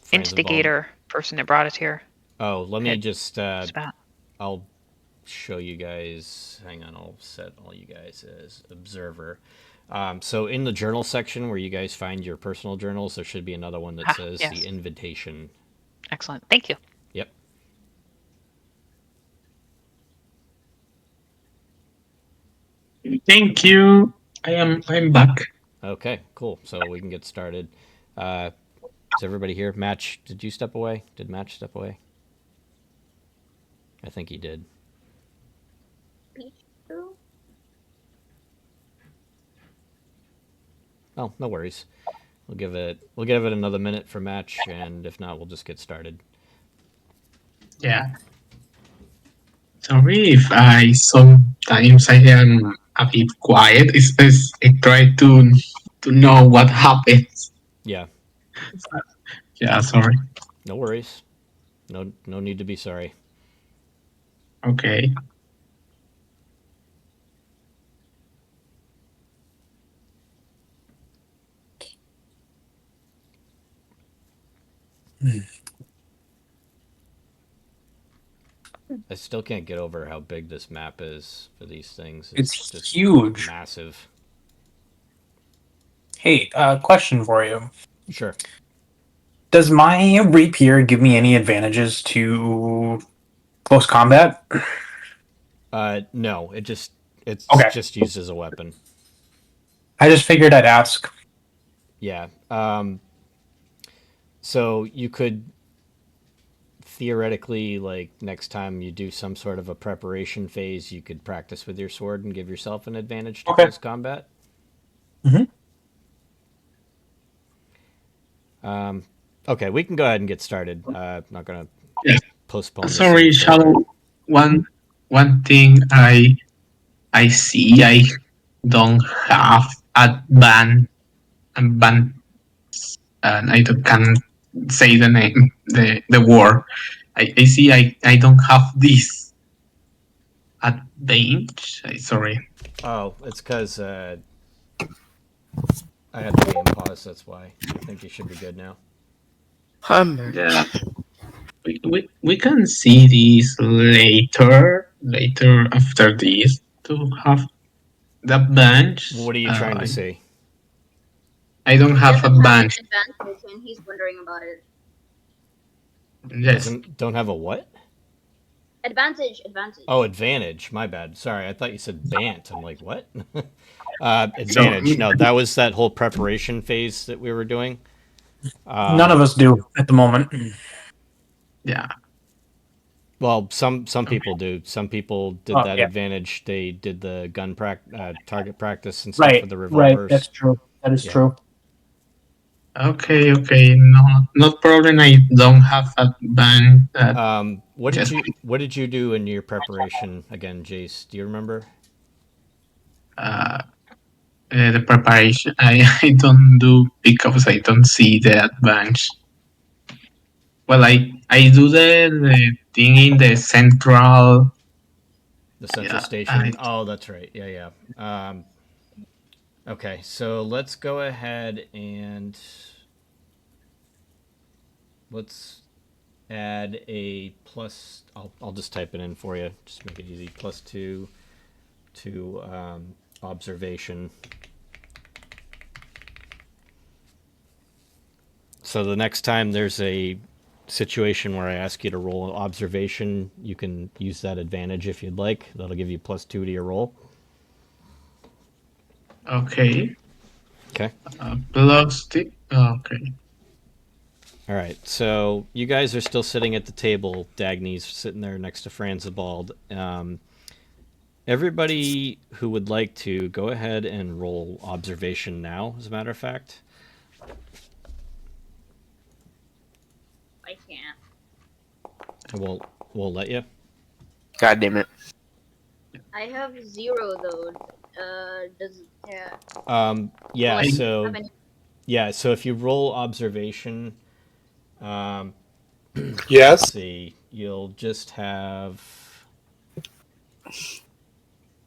Franzibald? instigator person that brought us here. Oh, let me had just. spat. I'll show you guys. Hang on, I'll set all you guys as observer. So in the journal section where you guys find your personal journals, there should be another one that says Yes. the invitation. Excellent. Thank you. Yep. Thank you. I'm back. Okay, cool. So we can get started. Is everybody here? Match, did you step away? Did Match step away? I think he did. Oh, no worries. We'll give it another minute for Match, and if not, we'll just get started. Yeah. Sorry if I sometimes I am a bit quiet. It's because I try to know what happens. Yeah. Yeah, sorry. No worries. No need to be sorry. Okay. I still can't get over how big this map is for these things. It's just huge. massive. Hey, question for you. Sure. Does my rapier give me any advantages to close combat? No, it's Okay. just used as a weapon. I just figured I'd ask. Yeah. So you could theoretically, like, next time you do some sort of a preparation phase, you could practice with your sword and give yourself an advantage to Okay. close combat. Mhm. Okay, we can go ahead and get started. I'm not gonna Yeah. postpone this Sorry, any further. Shadow. One thing I see I don't have advan and I can't say the name the word. I see I don't have this advantage. Sorry. Oh, it's because I had the game pause. That's why. I think you should be good now. Yeah. We can see this later after this to have the bench. What are you trying to see? I don't have a bench. Advantage, and he's wondering about it. Yes. Don't have a what? Advantage. Oh, advantage. My bad. Sorry, I thought you said bant. I'm like, what? Advantage. No, that was that whole preparation phase that we were doing. None of us do at the moment. Yeah. Well, some people do. Some people did that yeah. advantage. They did the target practice and stuff Right. with the Right. revolvers. That's true. That is true. Okay. No problem. I don't have a bench. What did you do in your preparation again, Jace? Do you remember? The preparation I don't do because I don't see the advantage. Well, I do the thing in the central. The central station. Oh, that's right. Yeah. Okay, so let's go ahead and let's add a plus. I'll just type it in for you. Just make it easy. +2 to observation. So the next time there's a situation where I ask you to roll an observation, you can use that advantage if you'd like. That'll give you +2 to your roll. Okay. Okay. Okay. All right. So you guys are still sitting at the table. Dagny's sitting there next to Franzibald. Everybody who would like to go ahead and roll observation now, as a matter of fact. I can't. We'll let you. God damn it. I have 0 though. Does yeah? Yeah. Will I So have any? yeah. So if you roll observation, let's Yes. see, you'll just have.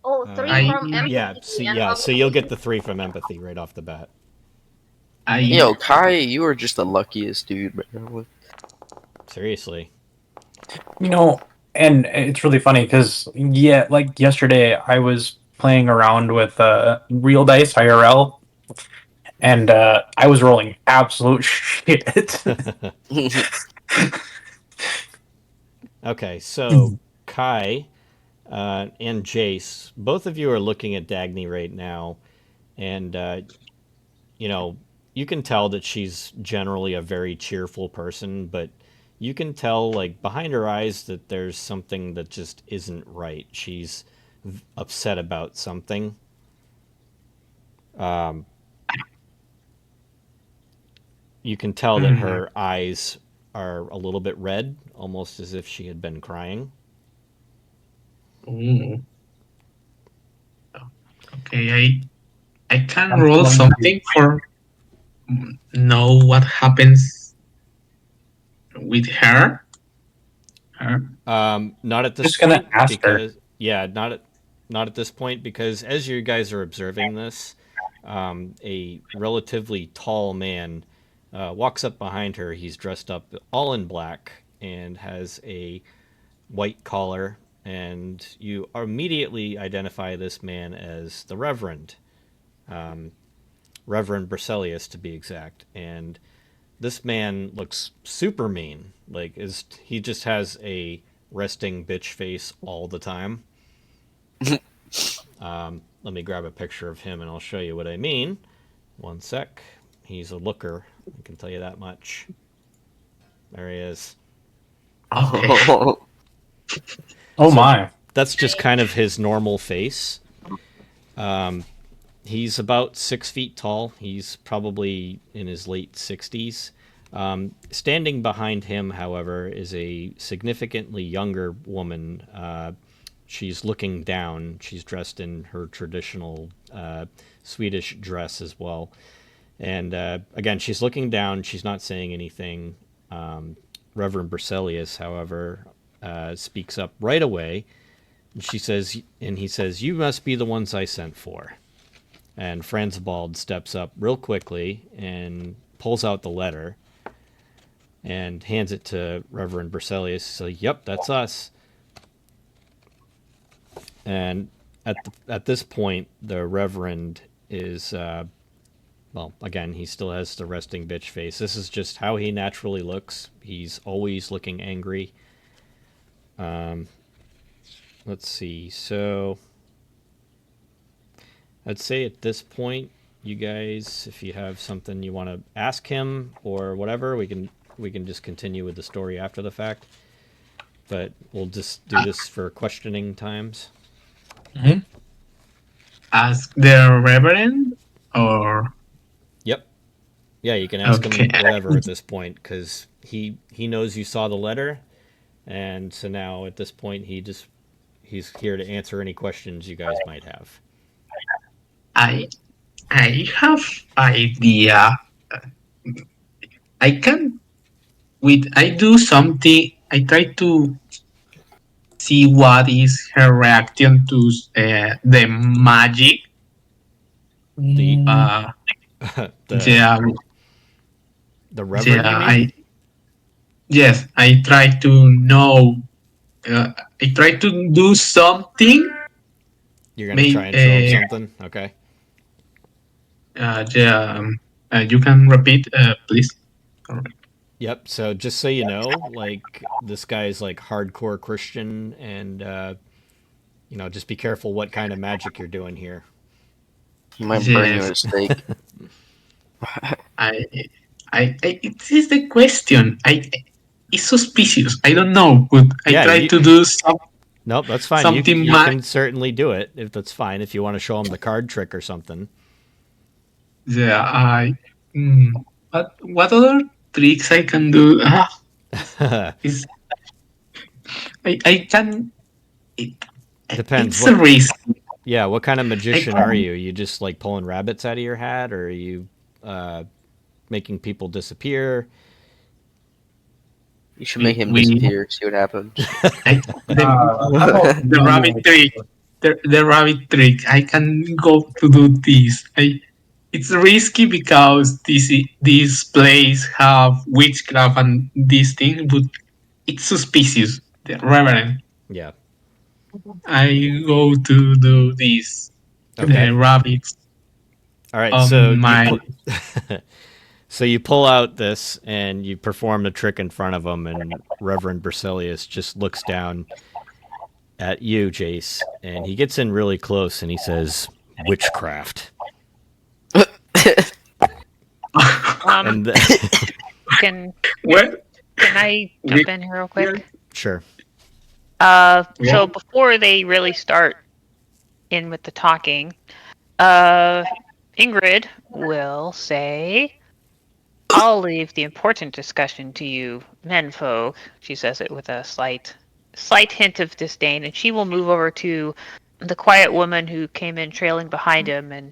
Oh, 3 I from Yeah. empathy See. and Yeah. So you'll get observation. the 3 from empathy right off the bat. Yo, Kai, you are just the luckiest dude, bro. Seriously. And it's really funny because like yesterday I was playing around with real dice IRL, and I was rolling absolute shit. Okay. So Kai and Jace, both of you are looking at Dagny right now, and you can tell that she's generally a very cheerful person, but you can tell, like, behind her eyes that there's something that just isn't right. She's upset about something. You can tell that her eyes are a little bit red, almost as if she had been crying. Ooh. Okay, I can I'm roll going to something for know what happens with her. Not at this just gonna point ask her. because not at this point because as you guys are observing this, a relatively tall man walks up behind her. He's dressed up all in black and has a white collar, and you immediately identify this man as the Reverend Bracelius, to be exact. And this man looks super mean. Like, he just has a resting bitch face all the time. Let me grab a picture of him and I'll show you what I mean. One sec. He's a looker. I can tell you that much. There he is. Okay. Oh So my! that's just kind of his normal face. He's about 6 feet tall. He's probably in his late 60s. Standing behind him, however, is a significantly younger woman. She's looking down. She's dressed in her traditional Swedish dress as well. And again, she's looking down. She's not saying anything. Reverend Bracelius, however, speaks up right away. And he says, "You must be the ones I sent for." And Franzibald steps up real quickly and pulls out the letter and hands it to Reverend Bracelius. So, "Yep, that's us." And at this point, the Reverend is, well, again, he still has the resting bitch face. This is just how he naturally looks. He's always looking angry. Let's see. So, I'd say at this point, you guys, if you have something you want to ask him or whatever, we can just continue with the story after the fact. But we'll just do this for questioning times. Ask the Reverend or Yep. Yeah, you can ask okay. him whatever at this point because he knows you saw the letter, and so now at this point he's here to answer any questions you guys might have. I have idea. I can I do something. I try to see what is her reaction to the magic. The Yeah, the Reverend, you yeah. mean? I try to know. I try to do something. You're gonna try and show him something, okay? You can repeat, please. Yep. So just so you know, like this guy's like hardcore Christian, and just be careful what kind of magic you're doing here. He might burn you at a stake. It is the question. It's suspicious. I don't know, but I try to do something. Nope, that's fine. Something You can certainly do it if that's fine. If you want to show him the card trick or something. Yeah, what other tricks I can do? It's, I can. It, Depends. it's a risk. Yeah, what kind of magician are can- you? Are you just like pulling rabbits out of your hat, or are you making people disappear? You should make him we disappear. See what happens. I, How about the rabbit trick. The rabbit trick. I can go to do this. It's risky because this place have witchcraft and this thing, but it's suspicious. The reverend. Yeah. I go to do this. Okay. The rabbits All right. on So my. so you pull out this and you perform the trick in front of him, and Reverend Berzelius just looks down at you, Jace, and he gets in really close and he says, "Witchcraft." And Can Well, I jump in here real quick? sure. So before they really start in with the talking, Ingrid will say, "I'll leave the important discussion to you, menfolk." She says it with a slight hint of disdain, and she will move over to the quiet woman who came in trailing behind him, and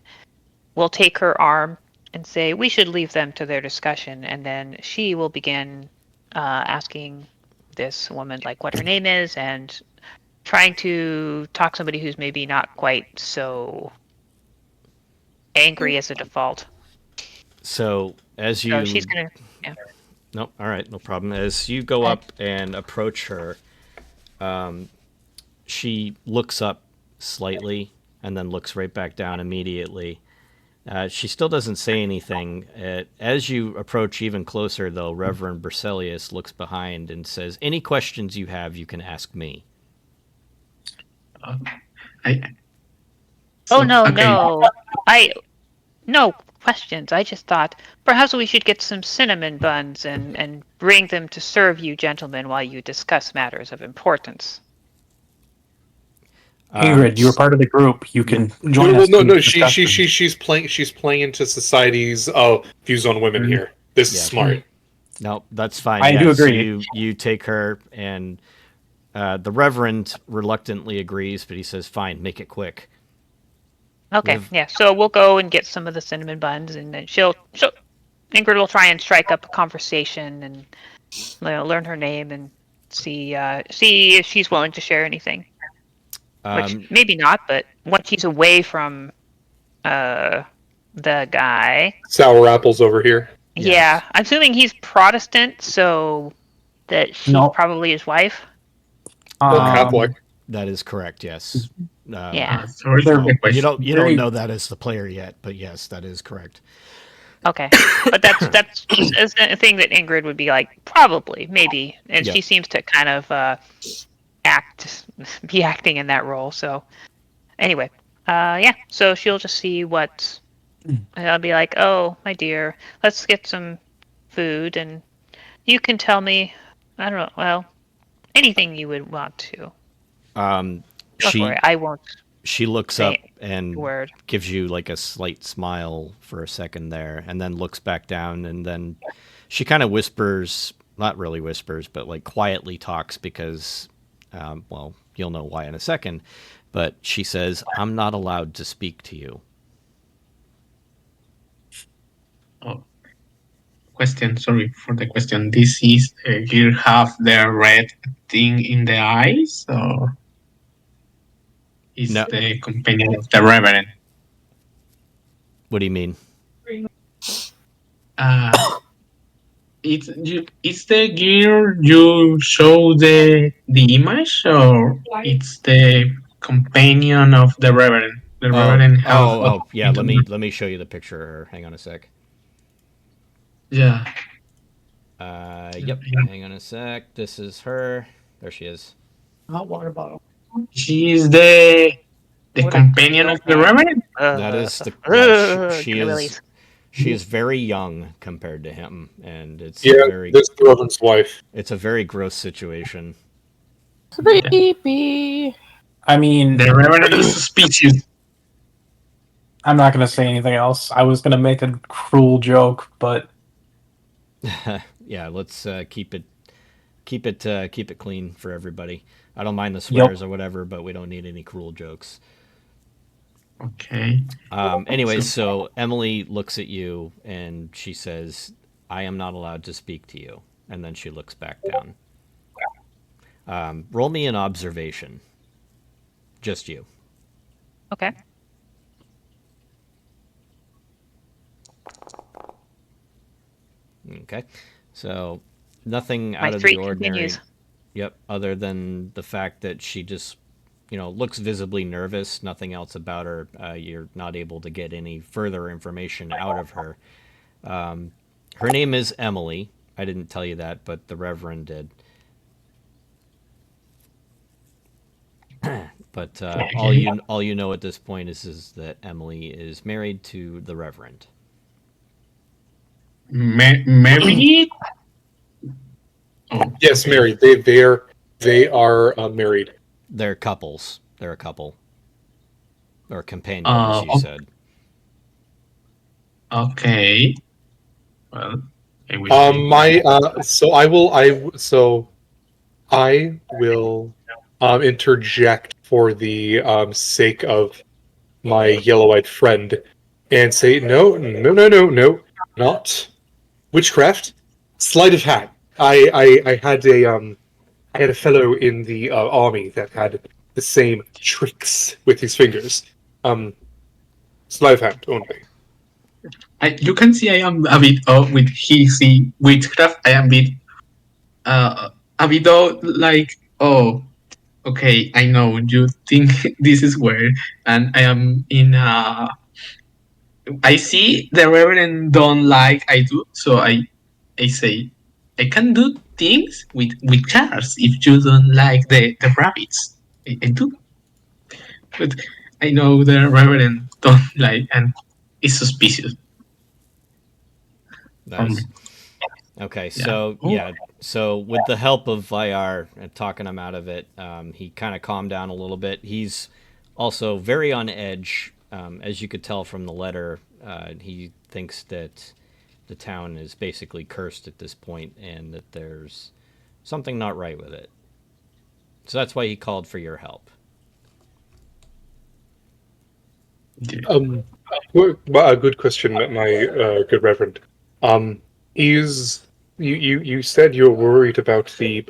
will take her arm and say, "We should leave them to their discussion." And then she will begin asking this woman like what her name is and trying to talk somebody who's maybe not quite so angry as a default. So as you, So she's gonna. no, all right, no problem. As you go up and approach her, she looks up slightly and then looks right back down immediately. She still doesn't say anything. As you approach even closer, though, Reverend Berzelius looks behind and says, "Any questions you have, you can ask me." Oh no, no questions. I just thought perhaps we should get some cinnamon buns and bring them to serve you gentlemen while you discuss matters of importance. Ingrid, you were part of the group. You can join us. No. in the She's playing into society's views on women here. This is smart. No, that's fine. I do agree. You take her, and the Reverend reluctantly agrees, but he says, "Fine, make it quick." Okay, yeah. So we'll go and get some of the cinnamon buns, and then Ingrid will try and strike up a conversation and learn her name and see if she's willing to share anything. Which maybe not, but once she's away from the guy. Sour apples over here. Yes. Yeah, I'm assuming he's Protestant, so that she's probably his wife. Or Catholic. That is correct. Yes. Yeah. Sorry for the question. You don't know that as the player yet, but yes, that is correct. Okay, but that's a thing that Ingrid would be like, probably, maybe, and she seems to kind of be acting in that role. So anyway, so she'll just see what, and I'll be like, "Oh, my dear, let's get some food, and you can tell me, I don't know, well, anything you would want to." Don't worry, I won't. She looks up and word. Gives you like a slight smile for a second there, and then looks back down, and then she kind of whispers, not really whispers, but like quietly talks because, well, you'll know why in a second, but she says, "I'm not allowed to speak to you." Oh. Question, sorry for the question. This is, you have the red thing in the eyes, or is the companion of the Reverend? What do you mean? It's the gear you show the image, or it's the companion of the Reverend? The Reverend has. Yeah. Let me show you the picture of her. Hang on a sec. Yeah. Yep. Hang on a sec. This is her. There she is. Hot water bottle. She is the companion of the Reverend. That is the. She is very young compared to him, and it's this is the Reverend's wife. It's a very gross situation. Creepy. I mean, the Reverend is suspicious. I'm not going to say anything else. I was going to make a cruel joke, but yeah, let's keep it keep it clean for everybody. I don't mind the swears or whatever, but we don't need any cruel jokes. Okay. Anyways, so Emily looks at you and she says, "I am not allowed to speak to you." And then she looks back down. Roll me an observation. Just you. Okay. Okay. So nothing My out of 3 the ordinary. continues. Yep. Other than the fact that she just, looks visibly nervous. Nothing else about her. You're not able to get any further information out of her. Her name is Emily. I didn't tell you that, but the Reverend did. But all you know at this point is that Emily is married to the Reverend. Married? Oh, Yes, okay. married. They are married. They're couples. They're a couple. Or companion, as you said. Okay. Well, I wish I will interject for the sake of my yellow-eyed friend and say no, not witchcraft, sleight of hand. I had a fellow in the army that had the same tricks with his fingers. Sleight of hand only. you can see I am a bit with hissy witchcraft. I am a bit like, oh, okay, I know you think this is weird, and I am in a. I see the Reverend don't like I do, so I say I can do things with cars if you don't like the rabbits. I do, but I know the Reverend don't like, and it's suspicious. Nice. Okay, so so with the help of Vyar and talking him out of it, he kind of calmed down a little bit. He's also very on edge, as you could tell from the letter. He thinks that the town is basically cursed at this point, and that there's something not right with it. So that's why he called for your help. A good question, my good reverend. Is you said you're worried about the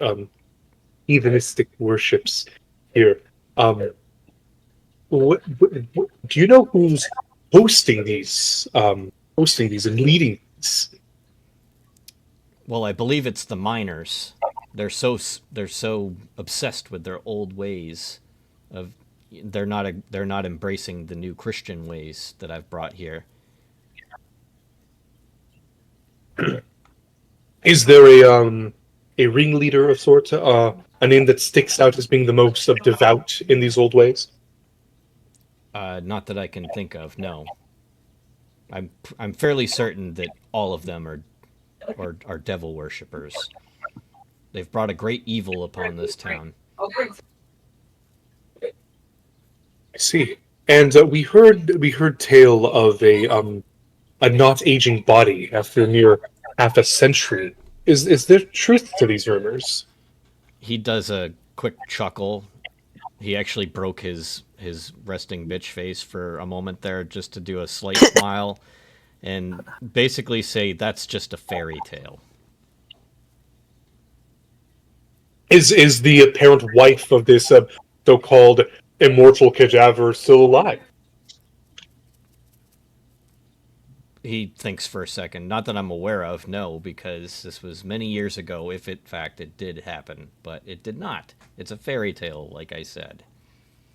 heathenistic worships here? Do you know who's hosting these and leading these? Well, I believe it's the miners. They're so obsessed with their old ways of they're not embracing the new Christian ways that I've brought here. Is there a ringleader of sorts, a name that sticks out as being the most devout in these old ways? Not that I can think of. No, I'm fairly certain that all of them are devil worshippers. They've brought a great evil upon this town. I see. And we heard tale of a not aging body after near half a century. Is there truth to these rumors? He does a quick chuckle. He actually broke his resting bitch face for a moment there just to do a slight smile and basically say that's just a fairy tale. Is the apparent wife of this so-called immortal cadaver still alive? He thinks for a second. Not that I'm aware of, no, because this was many years ago, if in fact it did happen. But it did not. It's a fairy tale, like I said.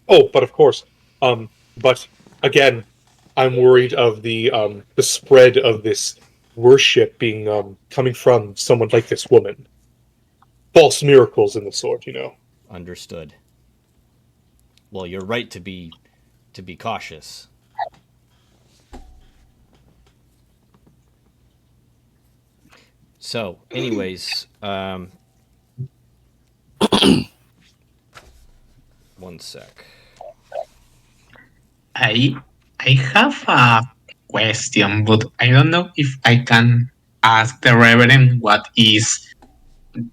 Oh, but of course. But again, I'm worried of the spread of this worship being coming from someone like this woman. False miracles in the sort, you know. Understood. Well, you're right to be cautious. So, anyways, one sec. I have a question, but I don't know if I can ask the Reverend what is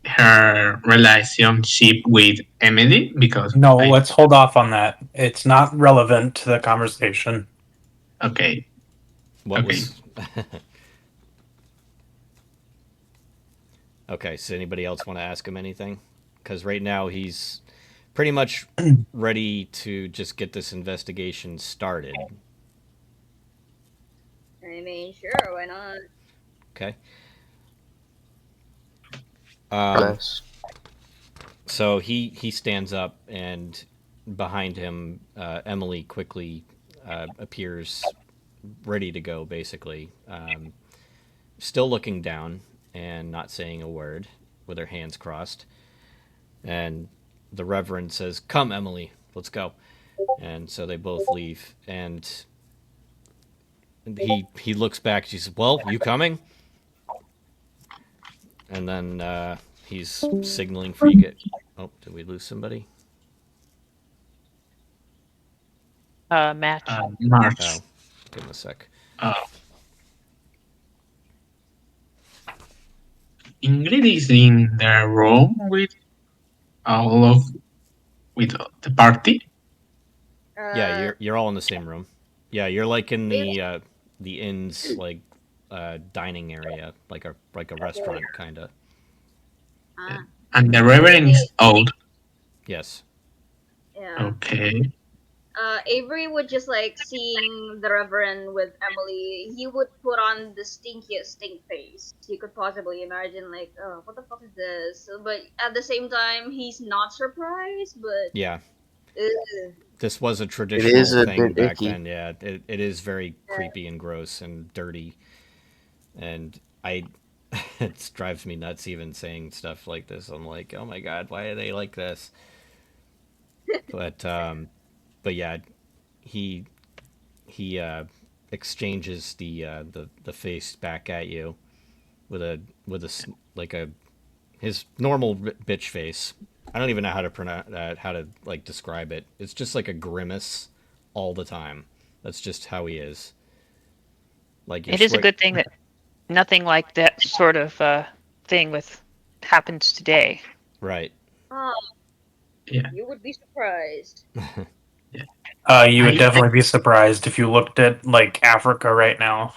her relationship with Emily? Because No, let's hold off on that. It's not relevant to the conversation. okay, What okay. was? Okay, so anybody else want to ask him anything? Because right now he's pretty much ready to just get this investigation started. I mean, sure, why not? Okay. Yes. So he stands up, and behind him, Emily quickly appears, ready to go. Basically, still looking down and not saying a word, with her hands crossed. And the Reverend says, "Come, Emily, let's go." And so they both leave, and he looks back. She says, "Well, you coming?" And then he's signaling for you. Get. Oh, did we lose somebody? Match. March. Oh, give him a sec. Ingrid is in the room with all of with the party. Yeah, you're all in the same room. Yeah, you're like in the inn's like dining area, like a restaurant kind of. Ah, And the Reverend is old. Yes. yeah. Okay. Avery would just like seeing the Reverend with Emily. He would put on the stinkiest stink face you could possibly imagine. Like, oh, what the fuck is this? But at the same time, he's not surprised. But Yeah. ugh. This was a It traditional is a thing bit back icky. then. Yeah, it is very creepy and gross and dirty, and it drives me nuts even saying stuff like this. I'm like, oh my god, why are they like this? But yeah, he he exchanges the face back at you with like a his normal bitch face. I don't even know how to pronounce how to like describe it. It's just like a grimace all the time. That's just how he is. Like you're It is a good thing that nothing like that sort of thing with happens today. right. Oh, Yeah. you would be surprised. You would definitely be surprised if you looked at like Africa right now.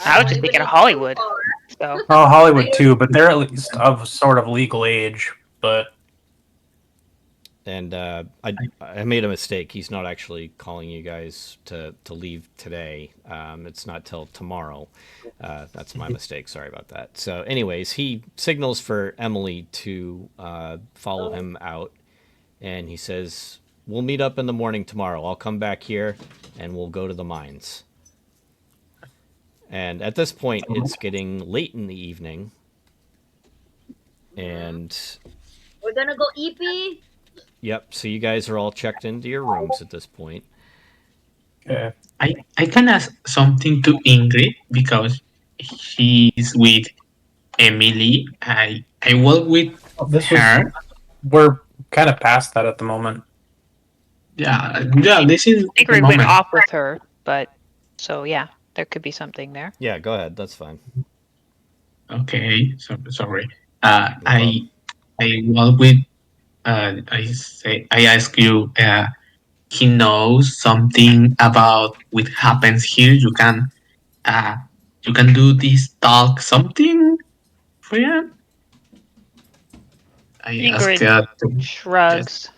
I was don't just even thinking of need to go Hollywood. far. So Well, Hollywood too, but they're at least of sort of legal age. But And I made a mistake. He's not actually calling you guys to leave today. It's not till tomorrow. That's my mistake. Sorry about that. So, anyways, he signals for Emily to follow him out, and he says, "We'll meet up in the morning tomorrow. I'll come back here, and we'll go to the mines." And at this point, it's getting late in the evening, and We're gonna go EP. yep. So you guys are all checked into your rooms at this point. I can ask something to Ingrid because she's with Emily. I work with this was her. we're kind of past that at the moment. Yeah, this is the Ingrid went moment. off with her, but so yeah, there could be something there. Yeah, go ahead. That's fine. Okay, so sorry. No problem. I work with. I ask you. He knows something about what happens here. Uh, you can do this talk something for you. I ask Ingrid to, shrugs.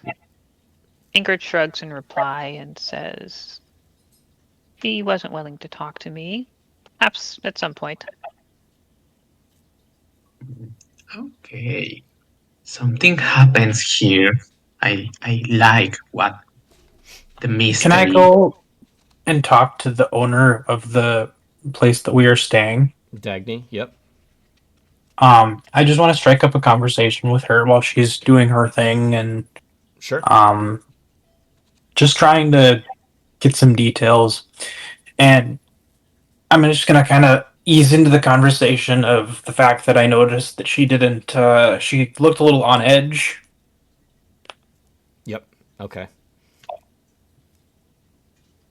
Ingrid shrugs in reply and says, "He wasn't willing to talk to me. Perhaps at some point." okay. Something happens here. I like what the mystery. Can I go and talk to the owner of the place that we are staying? Dagny, yep. I just want to strike up a conversation with her while she's doing her thing and Sure. just trying to get some details. And I'm just gonna kind of ease into the conversation of the fact that I noticed that she didn't. She looked a little on edge. Yep. Okay.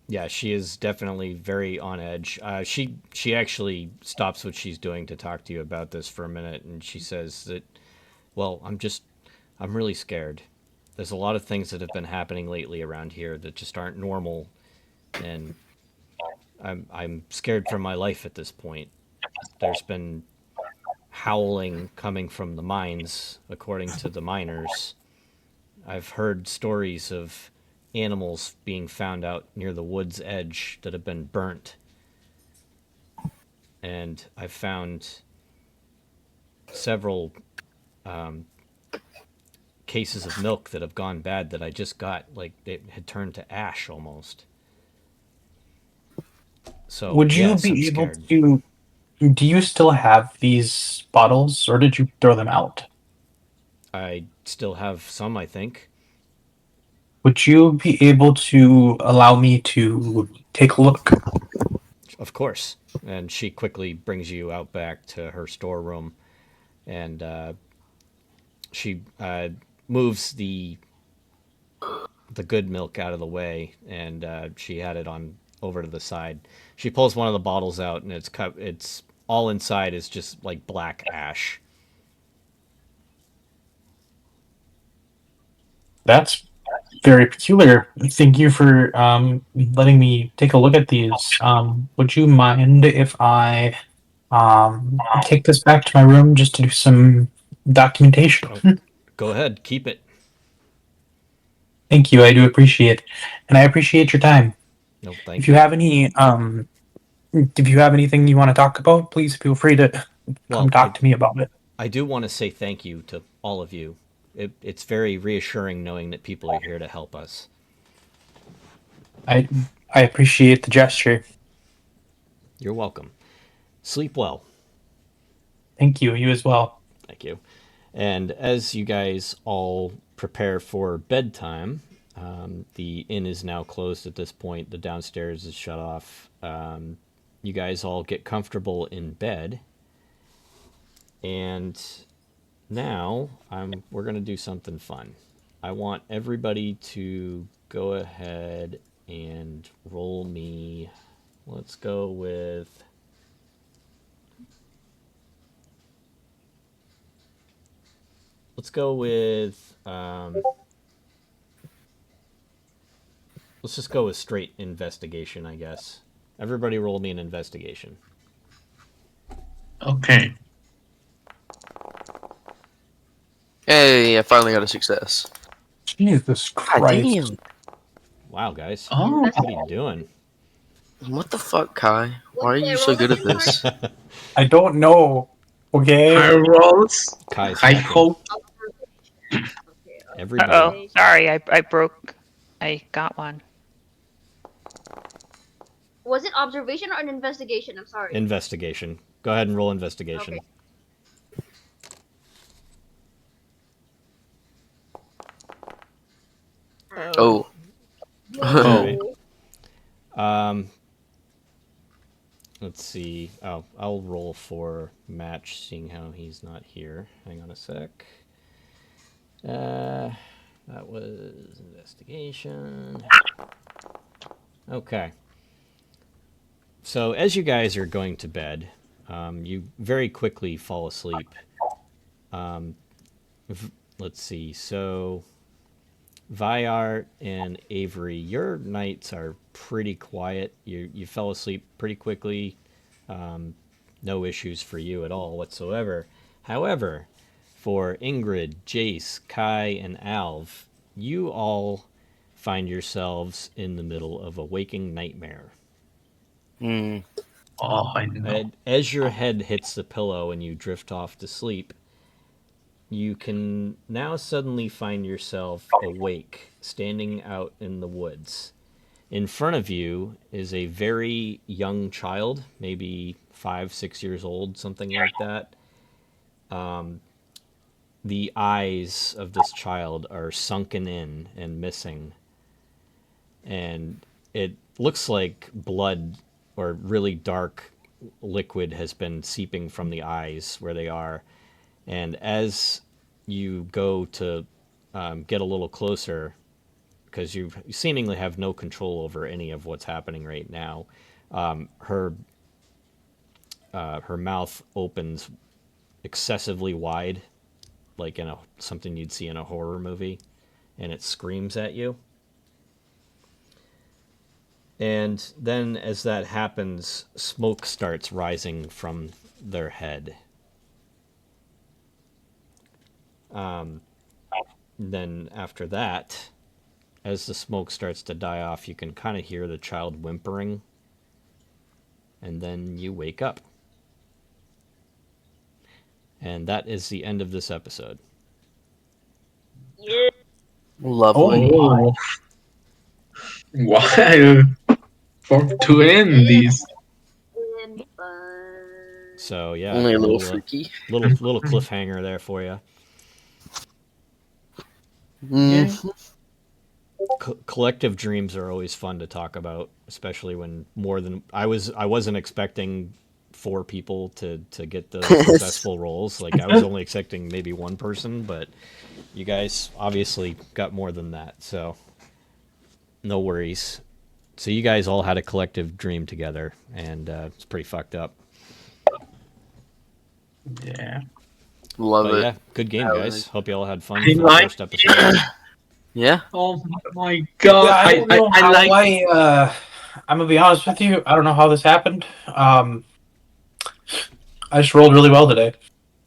Yeah, she is definitely very on edge. She actually stops what she's doing to talk to you about this for a minute, and she says that, well, I'm really scared. There's a lot of things that have been happening lately around here that just aren't normal, and I'm scared for my life at this point. There's been howling coming from the mines, according to the miners. I've heard stories of animals being found out near the wood's edge that have been burnt. And I've found several cases of milk that have gone bad that I just got. Like, they had turned to ash almost. So, Would you yes, I'm be able scared. to? Do you still have these bottles, or did you throw them out? I still have some, I think. Would you be able to allow me to take a look? Of course. And she quickly brings you out back to her storeroom, and she moves the good milk out of the way, and she had it on over to the side. She pulls one of the bottles out, and it's all inside is just like black ash. That's very peculiar. Thank you for letting me take a look at these. Would you mind if I take this back to my room just to do some documentation? Oh, go ahead, keep it. Thank you. I do appreciate, and I appreciate your time. No, If thank you you. have any, if you have anything you want to talk about, please feel free to come Well, talk to me about it. I do want to say thank you to all of you. It's very reassuring knowing that people are here to help us. I I appreciate the gesture. You're welcome. Sleep well. Thank you. You as well. Thank you. And as you guys all prepare for bedtime, the inn is now closed at this point. The downstairs is shut off. You guys all get comfortable in bed. And now we're going to do something fun. I want everybody to go ahead and roll me. Let's go with. Let's go with. Let's just go with straight investigation, I guess. Everybody roll me an investigation. Okay. Hey, I finally got a success. Jesus God Christ! damn. Wow, guys. Oh, What are you doing? What the fuck, Kai? Why What are did I you so roll good at again? this? I don't know. Okay. high rolls. Kai's I checking. hope. Okay, Everybody. Oh, observation. sorry, I broke. I got one. Was it observation or an investigation? I'm sorry. Investigation. Go ahead and roll investigation. Okay. Oh. Alright. Let's see. Oh, I'll roll for match, seeing how he's not here. Hang on a sec. That was investigation. Okay. So as you guys are going to bed, you very quickly fall asleep. Let's see. So Viart and Avery, your nights are pretty quiet. You fell asleep pretty quickly. No issues for you at all whatsoever. However, for Ingrid, Jace, Kai, and Alv, you all find yourselves in the middle of a waking nightmare. Hmm. Oh, I know. As your head hits the pillow and you drift off to sleep, you can now suddenly find yourself awake, standing out in the woods. In front of you is a very young child, maybe 5, 6 years old, something like that. The eyes of this child are sunken in and missing, and it looks like blood or really dark liquid has been seeping from the eyes where they are. And as you go to get a little closer, because you seemingly have no control over any of what's happening right now. Her mouth opens excessively wide, like in something you'd see in a horror movie, and it screams at you. And then, as that happens, smoke starts rising from their head. Then, after that, as the smoke starts to die off, you can kind of hear the child whimpering. And then you wake up. And that is the end of this episode. Yeah. Lovely. Oh, wow. To end this. And fun. So yeah, Only a little freaky. little cliffhanger there for you. Mm. Collective dreams are always fun to talk about, especially when more than I wasn't expecting 4 people to get the successful roles. Like I was only expecting maybe 1 person, but you guys obviously got more than that. So no worries. So you guys all had a collective dream together, and it's pretty fucked up. Yeah. Love But it. yeah, good game, I guys. like- Hope you all had fun I for the like- first episode. Yeah. Oh my god. I don't know how like I'm gonna be honest with you. I don't know how this happened. I just rolled really well today.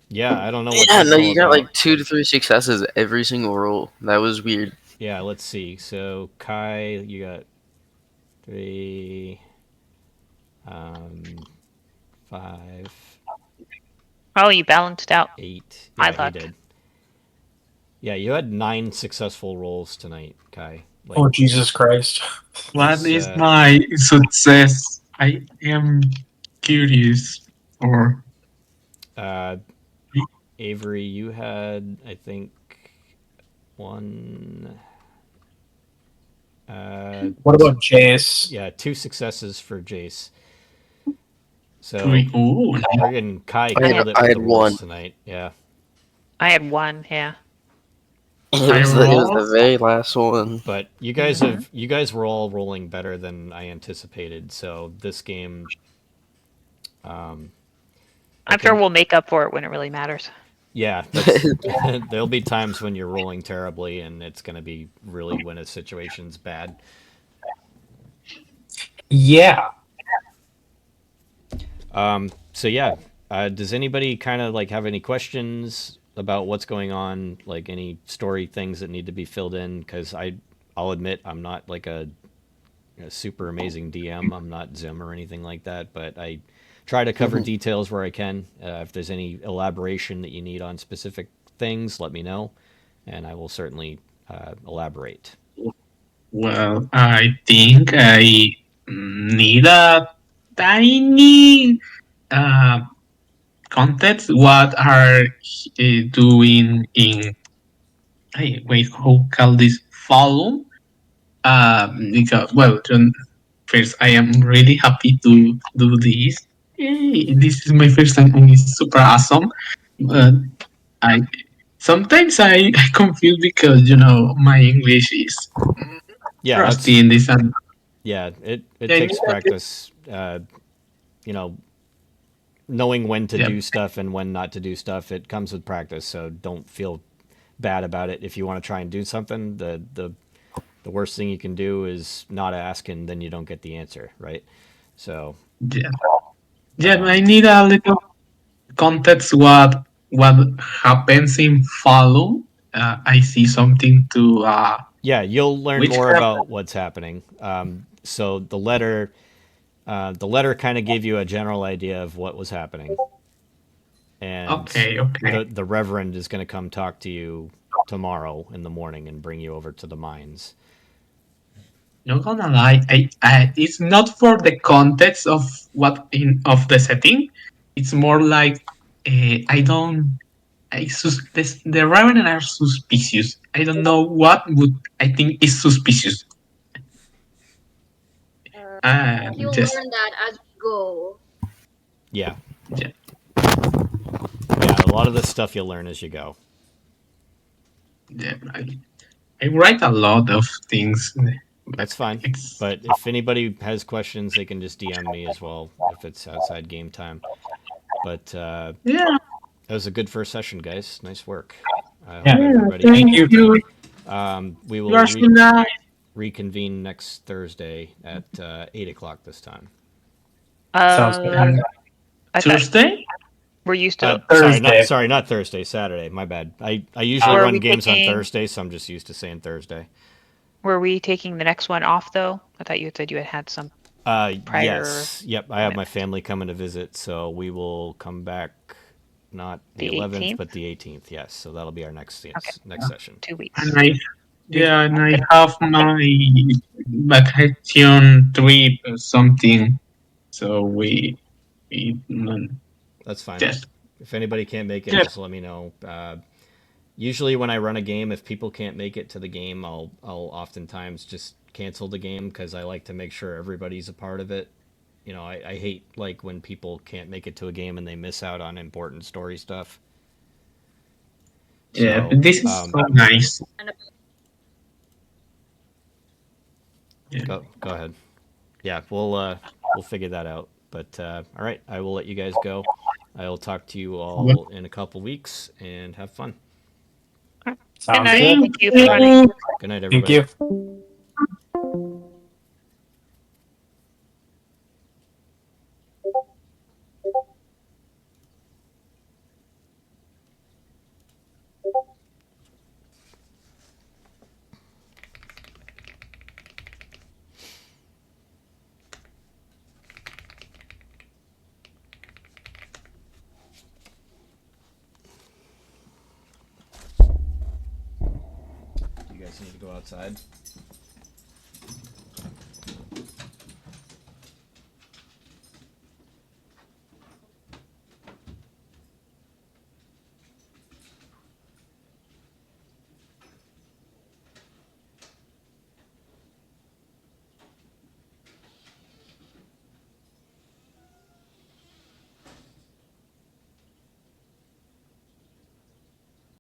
Yeah, I don't know what Yeah, that's no, all you got about. like 2 to 3 successes every single roll. That was weird. Yeah, let's see. So Kai, you got 3, 5, Oh, you balanced out. 8. I Yeah, he thought. did. Yeah, you had 9 successful rolls tonight, Kai. Like, Oh Jesus Christ! what it's, is my success? I am curious. Or Avery, you had, I think, 1. What about Jace? Yeah, 2 successes for Jace. So, 3. Ooh, friggin' Kai I had- killed it I with had the rolls 1. tonight. Yeah. I had 1, yeah. It was the rolls? very last one. But you guys were all rolling better than I anticipated. So this game, I'm sure we'll make up for it when it really matters. yeah, that's, there'll be times when you're rolling terribly, and it's going to be really when a situation's bad. Yeah. So yeah, does anybody kind of like have any questions about what's going on? Like any story things that need to be filled in? Because I'll admit I'm not like a super amazing DM. I'm not Zim or anything like that, but I try to cover details where I can. If there's any elaboration that you need on specific things, let me know, and I will certainly elaborate. well, I think I need a tiny context. What are doing in? Hey, wait, how call this follow? Because well, first I am really happy to do this. Hey, this is my first time and it's super awesome. But I sometimes I confuse because my English is Yeah, rusty in this and yeah. It Yeah, takes yeah. practice. You know, knowing when to Yep. do stuff and when not to do stuff. It comes with practice, so don't feel bad about it. If you want to try and do something, the worst thing you can do is not ask, and then you don't get the answer, right? So yeah. Yeah, I need a little context what happens in follow. I see something to yeah, you'll learn Which more hap- about what's happening. So the letter kind of gave you a general idea of what was happening, and okay. the Reverend is going to come talk to you tomorrow in the morning and bring you over to the mines. Not gonna lie, it's not for the context of of the setting. It's more like I don't. The Revenant are suspicious. I don't know what would I think is suspicious. You'll Just learn that as we go. Yeah, yeah, yeah. A lot of this stuff you'll learn as you go. yeah. I write a lot of things. That's fine. It's But if anybody has questions, they can just DM me as well if it's outside game time. But yeah. that was a good first session, guys. Nice work. I hope Yeah. everybody. Thank you. you. We You will are so nice. reconvene next Thursday at 8 o'clock this time. Sounds good. I thought Tuesday? we're used to. Thursday. Sorry, not Thursday. Saturday. My bad. I usually Or are run we games on taking- Thursday, so I'm just used to saying Thursday. Were we taking the next one off though? I thought you had said you had some. Prior Yes. Yep. I have my family coming to visit, so we will come back not the The 11th, 18th? but the 18th. Yes. So that'll be our next session. 2 weeks. And I have my vacation trip or something. So That's fine. just If anybody can't make it, Yeah. just let me know. Usually, when I run a game, if people can't make it to the game, I'll oftentimes just cancel the game because I like to make sure everybody's a part of it. You know, I hate like when people can't make it to a game and they miss out on important story stuff. yeah, So, but this is so nice. Yeah. go ahead. Yeah, we'll figure that out. But all right, I will let you guys go. I will talk to you all in a couple weeks and have fun. Good night. good. Thank you for running. Good night, Thank everybody. you. You guys need to go outside.